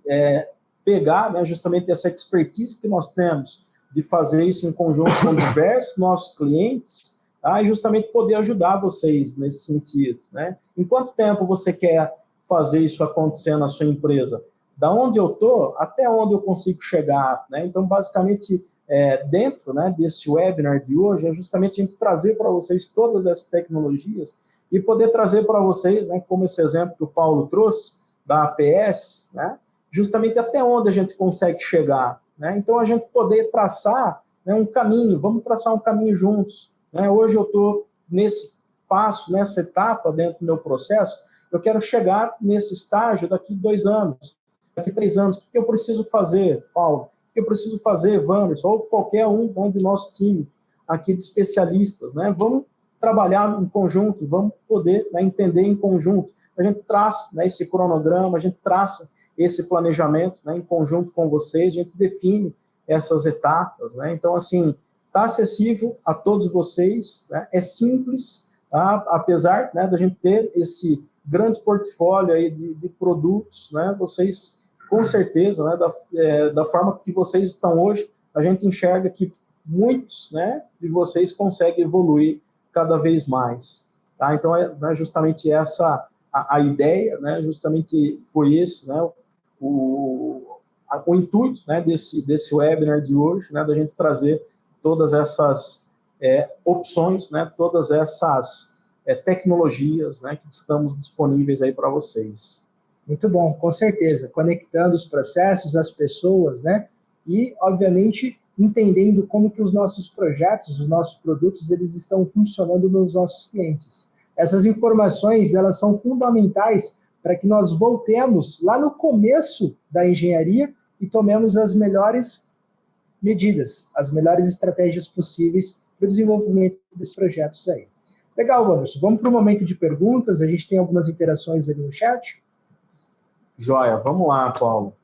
pegar, né, justamente essa expertise que nós temos de fazer isso em conjunto com diversos nossos clientes, tá, e justamente poder ajudar vocês nesse sentido, né? Em quanto tempo você quer fazer isso acontecer na sua empresa? Da onde eu estou até onde eu consigo chegar, né? Então, basicamente, dentro, né, desse webinar de hoje, é justamente a gente trazer para vocês todas essas tecnologias e poder trazer para vocês, né, como esse exemplo que o Paulo trouxe, da APS, né, justamente até onde a gente consegue chegar, né? Então, a gente poder traçar, né, um caminho, vamos traçar um caminho juntos, né? Hoje eu estou nesse passo, nessa etapa dentro do meu processo, eu quero chegar nesse estágio daqui 2 anos, daqui 3 anos. O que eu preciso fazer, Paulo? O que eu preciso fazer, Wanderson, ou qualquer um do nosso time aqui de especialistas, né? Vamos trabalhar em conjunto, vamos poder, né, entender em conjunto. A gente traça, né, esse cronograma, a gente traça esse planejamento, né, em conjunto com vocês, a gente define essas etapas, né? Então, assim, está acessível a todos vocês, né? É simples, tá? Apesar, né, da gente ter esse grande portfólio aí de produtos, né? Vocês, com certeza, né, da forma que vocês estão hoje, a gente enxerga que muitos, né, de vocês conseguem evoluir cada vez mais, tá? Então, né, justamente essa a ideia, né, justamente foi esse, né, o intuito, né, desse webinar de hoje, né, da gente trazer todas essas opções, né, todas essas tecnologias, né, que estamos disponíveis aí para vocês. Muito bom, com certeza, conectando os processos, as pessoas, né, e, obviamente, entendendo como que os nossos projetos, os nossos produtos, eles estão funcionando nos nossos clientes. Essas informações, elas são fundamentais para que nós voltemos lá no começo da engenharia e tomemos as melhores medidas, as melhores estratégias possíveis para o desenvolvimento desses projetos aí. Legal, Wanderson. Vamos para o momento de perguntas. A gente tem algumas interações ali no chat. Joia, vamos lá, Paulo.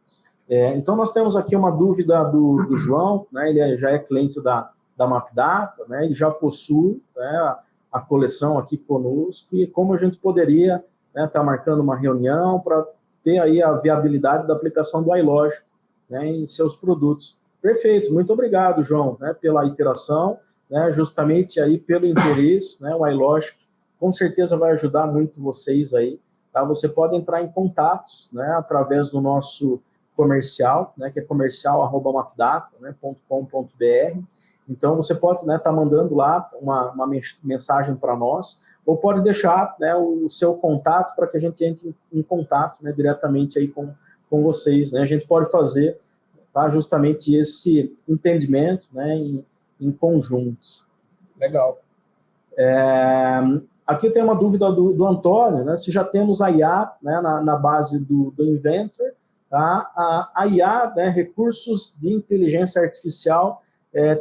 Então, nós temos aqui uma dúvida do João, né? Ele já é cliente da MapData, né? Ele já possui, né, a coleção aqui conosco, e como a gente poderia, né, estar marcando uma reunião para ter aí a viabilidade da aplicação do iLogic, né, em seus produtos. Perfeito, muito obrigado, João, né, pela interação, né, justamente aí pelo interesse, né, o iLogic com certeza vai ajudar muito vocês aí, tá? Você pode entrar em contato, né, através do nosso comercial, né, que é comercial@mapdata.com.br. Então, você pode, né, estar mandando lá uma mensagem para nós, ou pode deixar, né, o seu contato para que a gente entre em contato, né, diretamente aí com vocês, né? A gente pode fazer, tá, justamente esse entendimento, né, em conjunto. Legal. Aqui tem uma dúvida do Antônio, né, se já temos a IA, né, na base do Inventor, tá? A IA, né, recursos de inteligência artificial,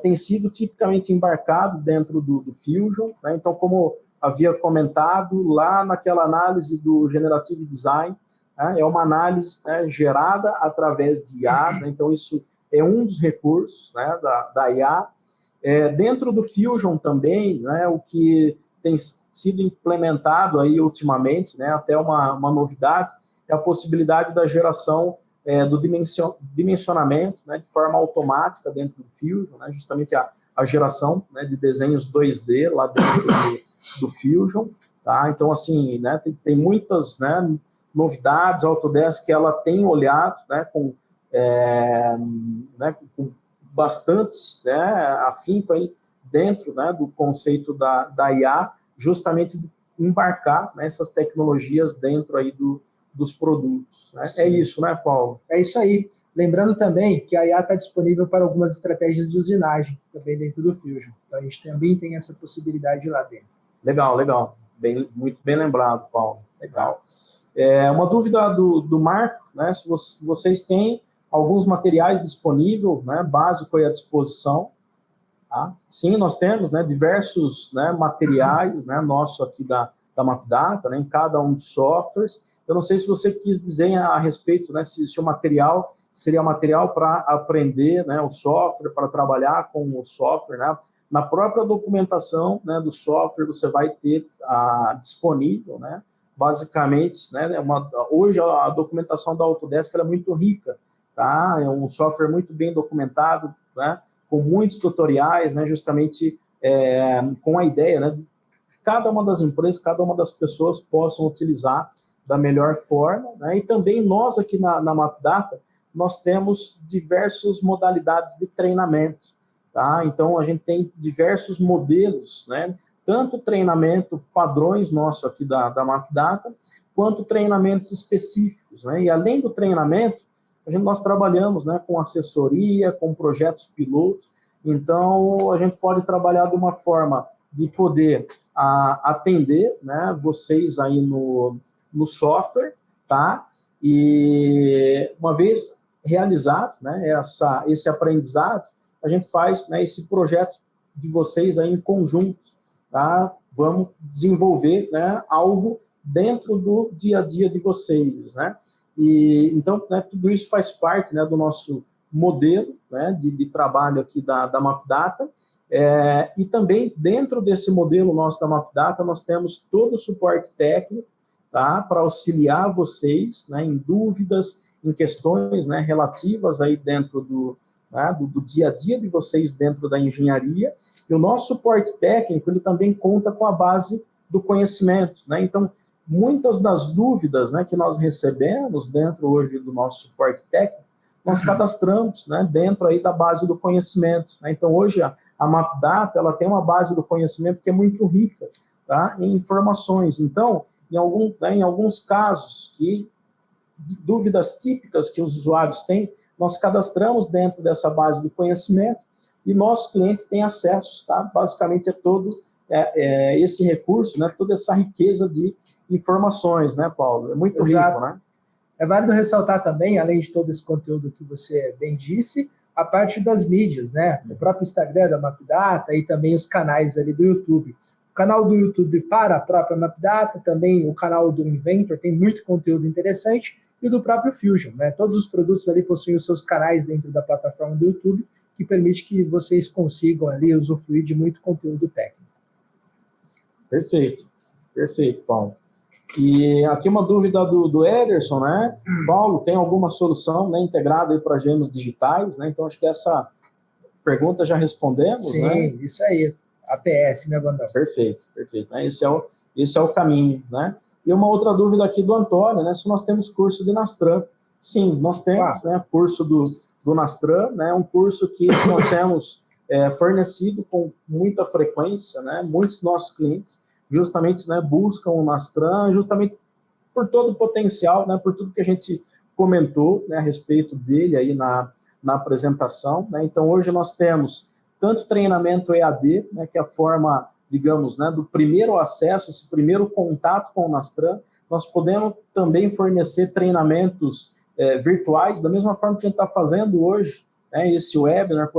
tem sido tipicamente embarcado dentro do Fusion, né? Então, como havia comentado, lá naquela análise do Generative Design, né, é uma análise, né, gerada através de IA, né? Então isso é um dos recursos, né, da IA. Dentro do Fusion também, né, o que tem sido implementado aí ultimamente, né, até uma novidade, é a possibilidade da geração do dimensionamento, né, de forma automática dentro do Fusion, né, justamente a geração, né, de desenhos 2D lá dentro do Fusion, tá? Então, assim, né, tem muitas, né, novidades, a Autodesk, que ela tem olhado, né, com bastantes, né, afinco aí dentro, né, do conceito da IA, justamente de embarcar, né, essas tecnologias dentro aí dos produtos, né? É isso, né, Paulo? É isso aí. Lembrando também que a IA está disponível para algumas estratégias de usinagem, também dentro do Fusion. Então, a gente também tem essa possibilidade lá dentro. Legal, legal. Muito bem lembrado, Paulo. Legal. Uma dúvida do Marco, né, se vocês têm alguns materiais disponíveis, né, básico aí à disposição. Tá? Sim, nós temos, né, diversos, né, materiais, né, nosso aqui da MapData, né, em cada um dos softwares. Eu não sei se você quis dizer a respeito, né, se o material seria material para aprender, né, o software, para trabalhar com o software, né? Na própria documentação, né, do software você vai ter disponível, né, basicamente, né, hoje a documentação da Autodesk ela é muito rica, tá? É um software muito bem documentado, né, com muitos tutoriais, né, justamente com a ideia, né, de que cada uma das empresas, cada uma das pessoas possam utilizar da melhor forma, né? E também nós aqui na MapData, nós temos diversas modalidades de treinamento, tá? Então, a gente tem diversos modelos, né? Tanto treinamento padrões nosso aqui da MapData, quanto treinamentos específicos, né? E além do treinamento, nós trabalhamos, né, com assessoria, com projetos piloto, então a gente pode trabalhar de uma forma de poder atender, né, vocês aí no software, tá? E uma vez realizado, né, esse aprendizado, a gente faz, né, esse projeto de vocês aí em conjunto, tá? Vamos desenvolver, né, algo dentro do dia a dia de vocês, né? E então, né, tudo isso faz parte, né, do nosso modelo, né, de trabalho aqui da MapData, e também dentro desse modelo nosso da MapData nós temos todo o suporte técnico, tá, para auxiliar vocês, né, em dúvidas, em questões, né, relativas aí dentro do dia a dia de vocês dentro da engenharia. E o nosso suporte técnico ele também conta com a base do conhecimento, né? Então, muitas das dúvidas, né, que nós recebemos dentro hoje do nosso suporte técnico, nós cadastramos, né, dentro aí da base do conhecimento, né? Então, hoje a MapData ela tem uma base do conhecimento que é muito rica, tá, em informações. Então, em alguns casos, dúvidas típicas que os usuários têm, nós cadastramos dentro dessa base do conhecimento e nossos clientes têm acesso, tá? Basicamente é todo esse recurso, né? Toda essa riqueza de informações, né, Paulo? É muito Exato. rico, né? É válido ressaltar também, além de todo esse conteúdo que você bem disse, a parte das mídias, né? O próprio Instagram da MapData e também os canais ali do YouTube. O canal do YouTube para a própria MapData, também o canal do Inventor tem muito conteúdo interessante, e do próprio Fusion, né? Todos os produtos ali possuem os seus canais dentro da plataforma do YouTube, que permite que vocês consigam ali usufruir de muito conteúdo técnico. Perfeito, Paulo. E aqui uma dúvida do Ederson, né? Paulo, tem alguma solução, né, integrada aí para gêmeos digitais, né? Então acho que essa pergunta já respondemos, sim, né? Isso aí, APS, né, Vandão? Perfeito. Né? Esse é o caminho, né? E uma outra dúvida aqui do Antônio, né? Se nós temos curso de Nastran. Sim, nós temos, né? Curso do Nastran, né? Um curso que nós temos fornecido com muita frequência, né? Muitos nossos clientes justamente, né, buscam o Nastran, justamente por todo o potencial, né, por tudo que a gente comentou, né, a respeito dele aí na apresentação, né. Então, hoje nós temos tanto treinamento EAD, né, que é a forma, digamos, né, do primeiro acesso, esse primeiro contato com o Nastran. Nós podemos também fornecer treinamentos virtuais, da mesma forma que a gente está fazendo hoje, né, esse webinar,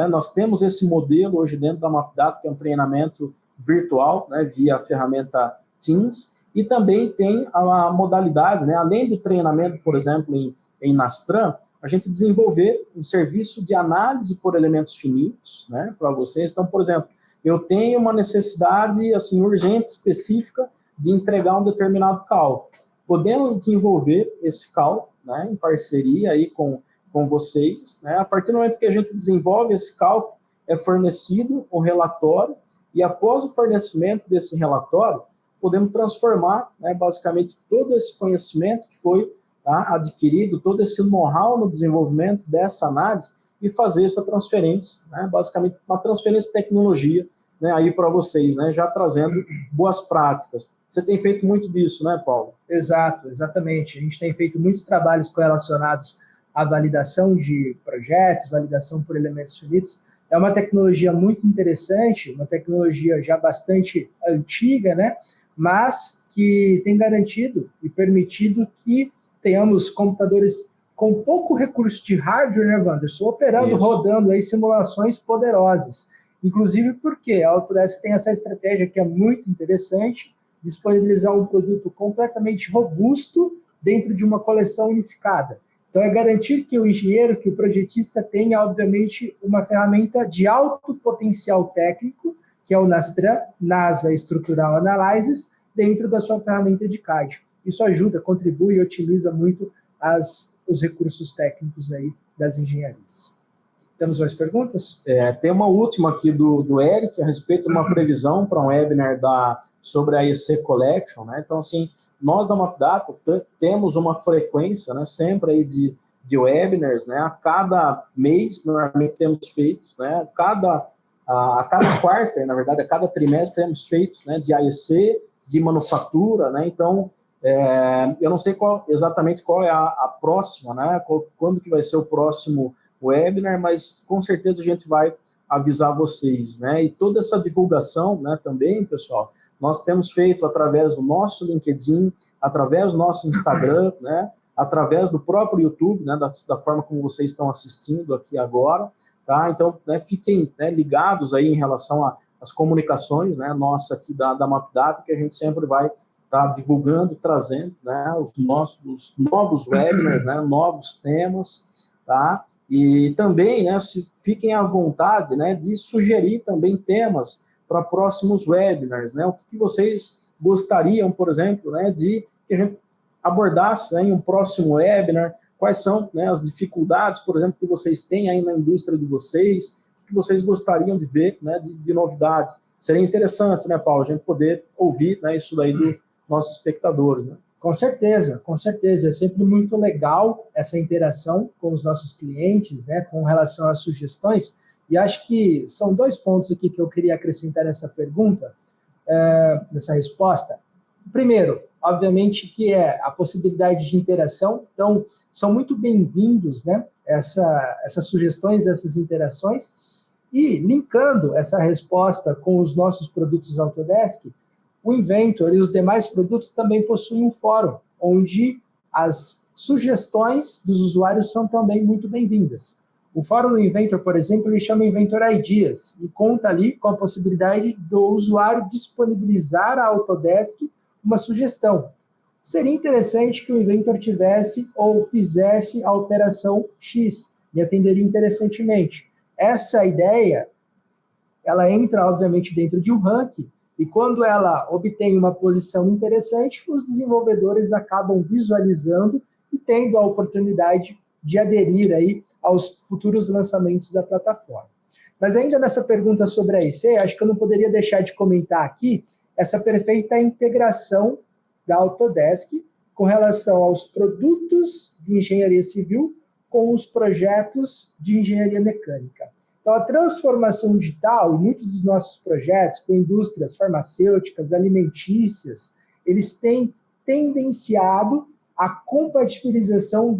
nós temos esse modelo hoje dentro da MapData, que é um treinamento virtual, né, via a ferramenta Teams, e também tem a modalidade, né, além do treinamento, por exemplo, em Nastran, a gente desenvolver um serviço de análise por elementos finitos, né, para vocês. Então, por exemplo, eu tenho uma necessidade assim, urgente, específica, de entregar um determinado cálculo. Podemos desenvolver esse cálculo, né, em parceria aí com vocês, né? A partir do momento que a gente desenvolve esse cálculo, é fornecido um relatório, e após o fornecimento desse relatório, podemos transformar, né, basicamente todo esse conhecimento que foi adquirido, todo esse know-how no desenvolvimento dessa análise, e fazer essa transferência, né, basicamente uma transferência de tecnologia, né, aí para vocês, né, já trazendo boas práticas. Você tem feito muito disso, né, Paulo? Exato, exatamente. A gente tem feito muitos trabalhos relacionados à validação de projetos, validação por elementos finitos. É uma tecnologia muito interessante, uma tecnologia já bastante antiga, né, mas que tem garantido e permitido que tenhamos computadores com pouco recurso de hardware, né, Wanderson, operando, rodando aí simulações poderosas. Inclusive porque a Autodesk tem essa estratégia que é muito interessante, disponibilizar um produto completamente robusto dentro de uma coleção unificada. Então, é garantir que o engenheiro, que o projetista tenha, obviamente, uma ferramenta de alto potencial técnico, que é o Nastran, NASA Structural Analysis, dentro da sua ferramenta de CAD. Isso ajuda, contribui e otimiza muito os recursos técnicos aí das engenharias. Temos mais perguntas? Tem uma última aqui do Eric, a respeito de uma previsão para um webinar sobre a EC Collection, né? Então, assim, nós da MapData temos uma frequência, né, sempre aí de webinars, né? A cada mês, normalmente temos feito, né? A cada quarto, na verdade, a cada trimestre temos feito, né, de AEC, de manufatura, né? Então, eu não sei exatamente qual é a próxima, né? Quando que vai ser o próximo webinar, mas com certeza a gente vai avisar vocês, né? E toda essa divulgação, né, também, pessoal, nós temos feito através do nosso LinkedIn, através do nosso Instagram, né, através do próprio YouTube, né, da forma como vocês estão assistindo aqui agora, tá? Então, né, fiquem, né, ligados aí em relação às comunicações, né, nossa aqui da MapData, que a gente sempre vai estar divulgando, trazendo, né, os novos webinars, né, novos temas, tá? E também, né, fiquem à vontade, né, de sugerir também temas para próximos webinars, né? O que vocês gostariam, por exemplo, né, de que a gente abordasse, né, em um próximo webinar? Quais são, né, as dificuldades, por exemplo, que vocês têm aí na indústria de vocês, que vocês gostariam de ver, né, de novidade? Seria interessante, né, Paulo, a gente poder ouvir, né, isso daí dos nossos espectadores, né? Com certeza, com certeza. É sempre muito legal essa interação com os nossos clientes, né, com relação às sugestões. E acho que são 2 pontos aqui que eu queria acrescentar nessa pergunta, nessa resposta. Primeiro, obviamente, que é a possibilidade de interação. Então, são muito bem-vindos, né, essas sugestões, essas interações. E, linkando essa resposta com os nossos produtos Autodesk, o Inventor e os demais produtos também possuem um fórum, onde as sugestões dos usuários são também muito bem-vindas. O fórum do Inventor, por exemplo, ele chama Inventor Ideas e conta ali com a possibilidade do usuário disponibilizar à Autodesk uma sugestão. Seria interessante que o Inventor tivesse ou fizesse a operação X, me atenderia interessantemente. Essa ideia, ela entra, obviamente, dentro de um ranking, e quando ela obtém uma posição interessante, os desenvolvedores acabam visualizando e tendo a oportunidade de aderir aí aos futuros lançamentos da plataforma. Mas ainda nessa pergunta sobre a IC, acho que eu não poderia deixar de comentar aqui essa perfeita integração da Autodesk com relação aos produtos de engenharia civil com os projetos de engenharia mecânica. Então, a transformação digital, e muitos dos nossos projetos com indústrias farmacêuticas, alimentícias, eles têm tendenciado a compatibilização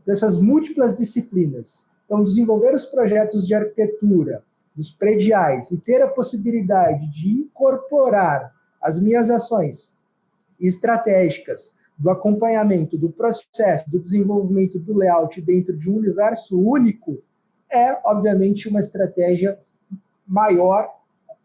dessas múltiplas disciplinas. Então, desenvolver os projetos de arquitetura, dos prediais, e ter a possibilidade de incorporar as minhas ações estratégicas do acompanhamento, do processo, do desenvolvimento do layout dentro de um universo único, é, obviamente, uma estratégia maior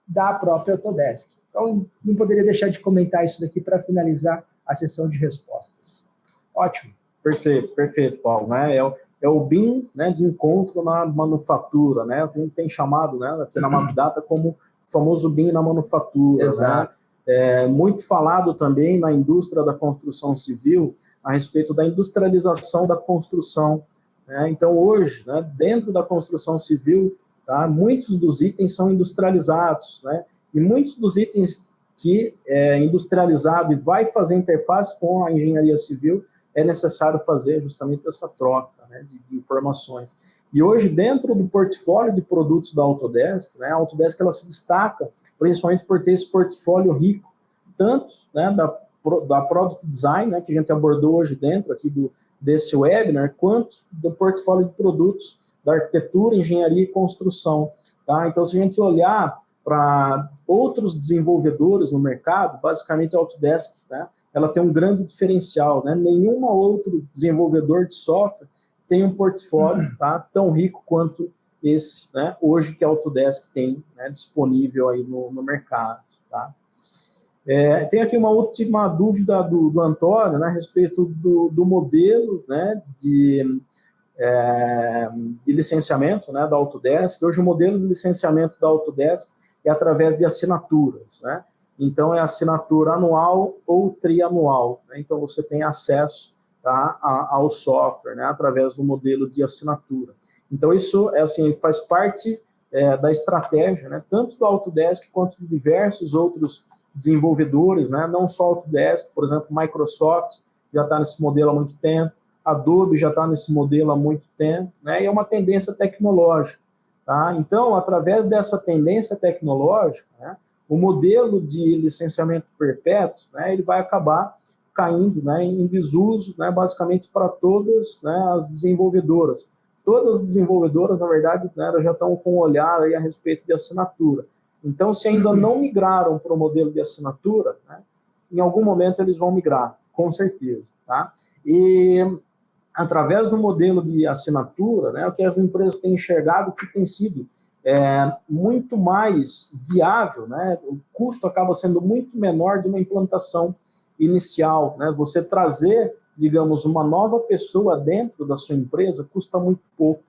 da própria Autodesk. Então, não poderia deixar de comentar isso daqui para finalizar a sessão de respostas. Ótimo. Perfeito, Paulo. Né? É o BIM, né, de encontro na manufatura, né? A gente tem chamado, né, aqui na Mapdata como o famoso BIM na manufatura. Exato. Né? Muito falado também na indústria da construção civil a respeito da industrialização da construção. Né? Então, hoje, né, dentro da construção civil, tá, muitos dos itens são industrializados, né? E muitos dos itens que é industrializado e vai fazer interface com a engenharia civil, é necessário fazer justamente essa troca, né, de informações. E hoje, dentro do portfólio de produtos da Autodesk, né, a Autodesk ela se destaca principalmente por ter esse portfólio rico, tanto, né, da Product Design, né, que a gente abordou hoje dentro aqui desse webinar, quanto do portfólio de produtos da arquitetura, engenharia e construção. Tá? Então, se a gente olhar para outros desenvolvedores no mercado, basicamente a Autodesk, né, ela tem um grande diferencial. Né? Nenhum outro desenvolvedor de software tem um portfólio, tá, tão rico quanto esse, né, hoje que a Autodesk tem, né, disponível aí no mercado. Tá? Tem aqui uma última dúvida do Antônio, né, a respeito do modelo, né, de licenciamento, né, da Autodesk. Hoje o modelo de licenciamento da Autodesk é através de assinaturas, né? Então é assinatura anual ou trianual, né? Então você tem acesso, tá, ao software, né, através do modelo de assinatura. Então isso assim, faz parte da estratégia, né, tanto do Autodesk quanto de diversos outros desenvolvedores, né, não só Autodesk, por exemplo, Microsoft já está nesse modelo há muito tempo, Adobe já está nesse modelo há muito tempo, né, e é uma tendência tecnológica. Tá? Então, através dessa tendência tecnológica, né, o modelo de licenciamento perpétuo, né, ele vai acabar caindo, né, em desuso, né, basicamente para todas, né, as desenvolvedoras. Todas as desenvolvedoras, na verdade, né, elas já estão com um olhar aí a respeito de assinatura. Então, se ainda não migraram para o modelo de assinatura, né, em algum momento eles vão migrar, com certeza. Tá? E através do modelo de assinatura, né, o que as empresas têm enxergado que tem sido muito mais viável, né, o custo acaba sendo muito menor de uma implantação inicial. Né, você trazer, digamos, uma nova pessoa dentro da sua empresa custa muito pouco.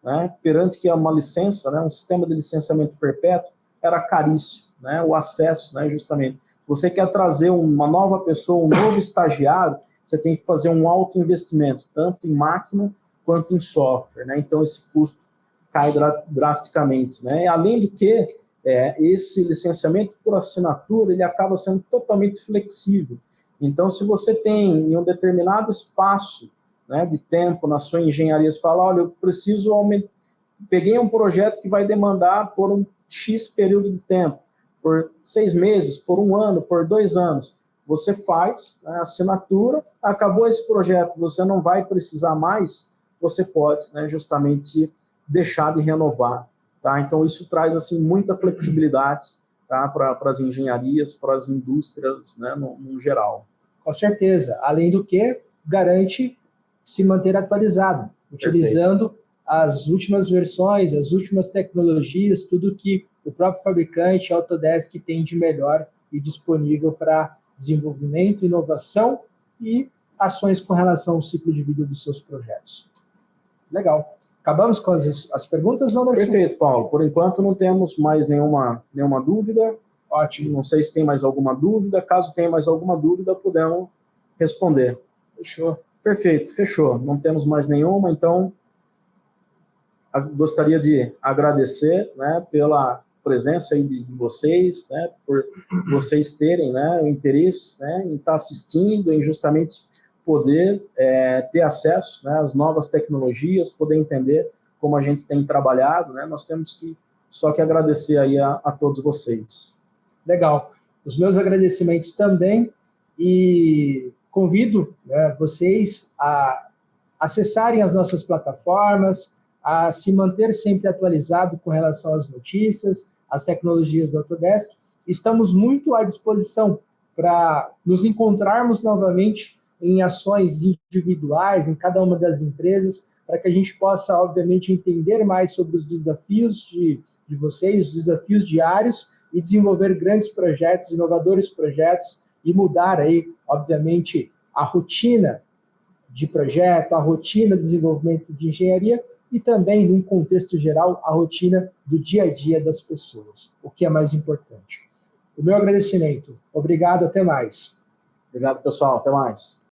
Né, perante que uma licença, né, um sistema de licenciamento perpétuo, era caríssimo, né, o acesso, né, justamente. Você quer trazer uma nova pessoa, um novo estagiário, você tem que fazer um alto investimento, tanto em máquina quanto em software. Né? Então, esse custo cai drasticamente. Né? E, além do que, esse licenciamento por assinatura, ele acaba sendo totalmente flexível. Então, se você tem em um determinado espaço, né, de tempo na sua engenharia, você fala, olha, eu preciso aumentar, peguei um projeto que vai demandar por um X período de tempo, por 6 meses, por 1 ano, por 2 anos, você faz a assinatura, acabou esse projeto, você não vai precisar mais, você pode, né, justamente deixar de renovar. Tá? Então, isso traz assim, muita flexibilidade, tá, para as engenharias, para as indústrias, né, no geral. Com certeza. Além do que, garante se manter atualizado, utilizando as últimas versões, as últimas tecnologias, tudo que o próprio fabricante, a Autodesk, tem de melhor e disponível para desenvolvimento, inovação e ações com relação ao ciclo de vida dos seus projetos. Legal. Acabamos com as perguntas, não? Perfeito, Paulo. Por enquanto não temos mais nenhuma dúvida. Ótimo. Não sei se tem mais alguma dúvida. Caso tenha mais alguma dúvida, podemos responder. Fechou. Perfeito, fechou. Não temos mais nenhuma, então gostaria de agradecer, né, pela presença aí de vocês, né, por vocês terem, né, o interesse, né, em estar assistindo, em justamente poder ter acesso, né, às novas tecnologias, poder entender como a gente tem trabalhado, né, nós temos só que agradecer aí a todos vocês. Legal. Os meus agradecimentos também, e convido, né, vocês a acessarem as nossas plataformas, a se manter sempre atualizado com relação às notícias, às tecnologias Autodesk. Estamos muito à disposição para nos encontrarmos novamente em ações individuais, em cada uma das empresas, para que a gente possa, obviamente, entender mais sobre os desafios de vocês, os desafios diários, e desenvolver grandes projetos, inovadores projetos, e mudar aí, obviamente, a rotina de projeto, a rotina do desenvolvimento de engenharia e também, num contexto geral, a rotina do dia a dia das pessoas, o que é mais importante. O meu agradecimento. Obrigado, até mais. Obrigado, pessoal. Até mais.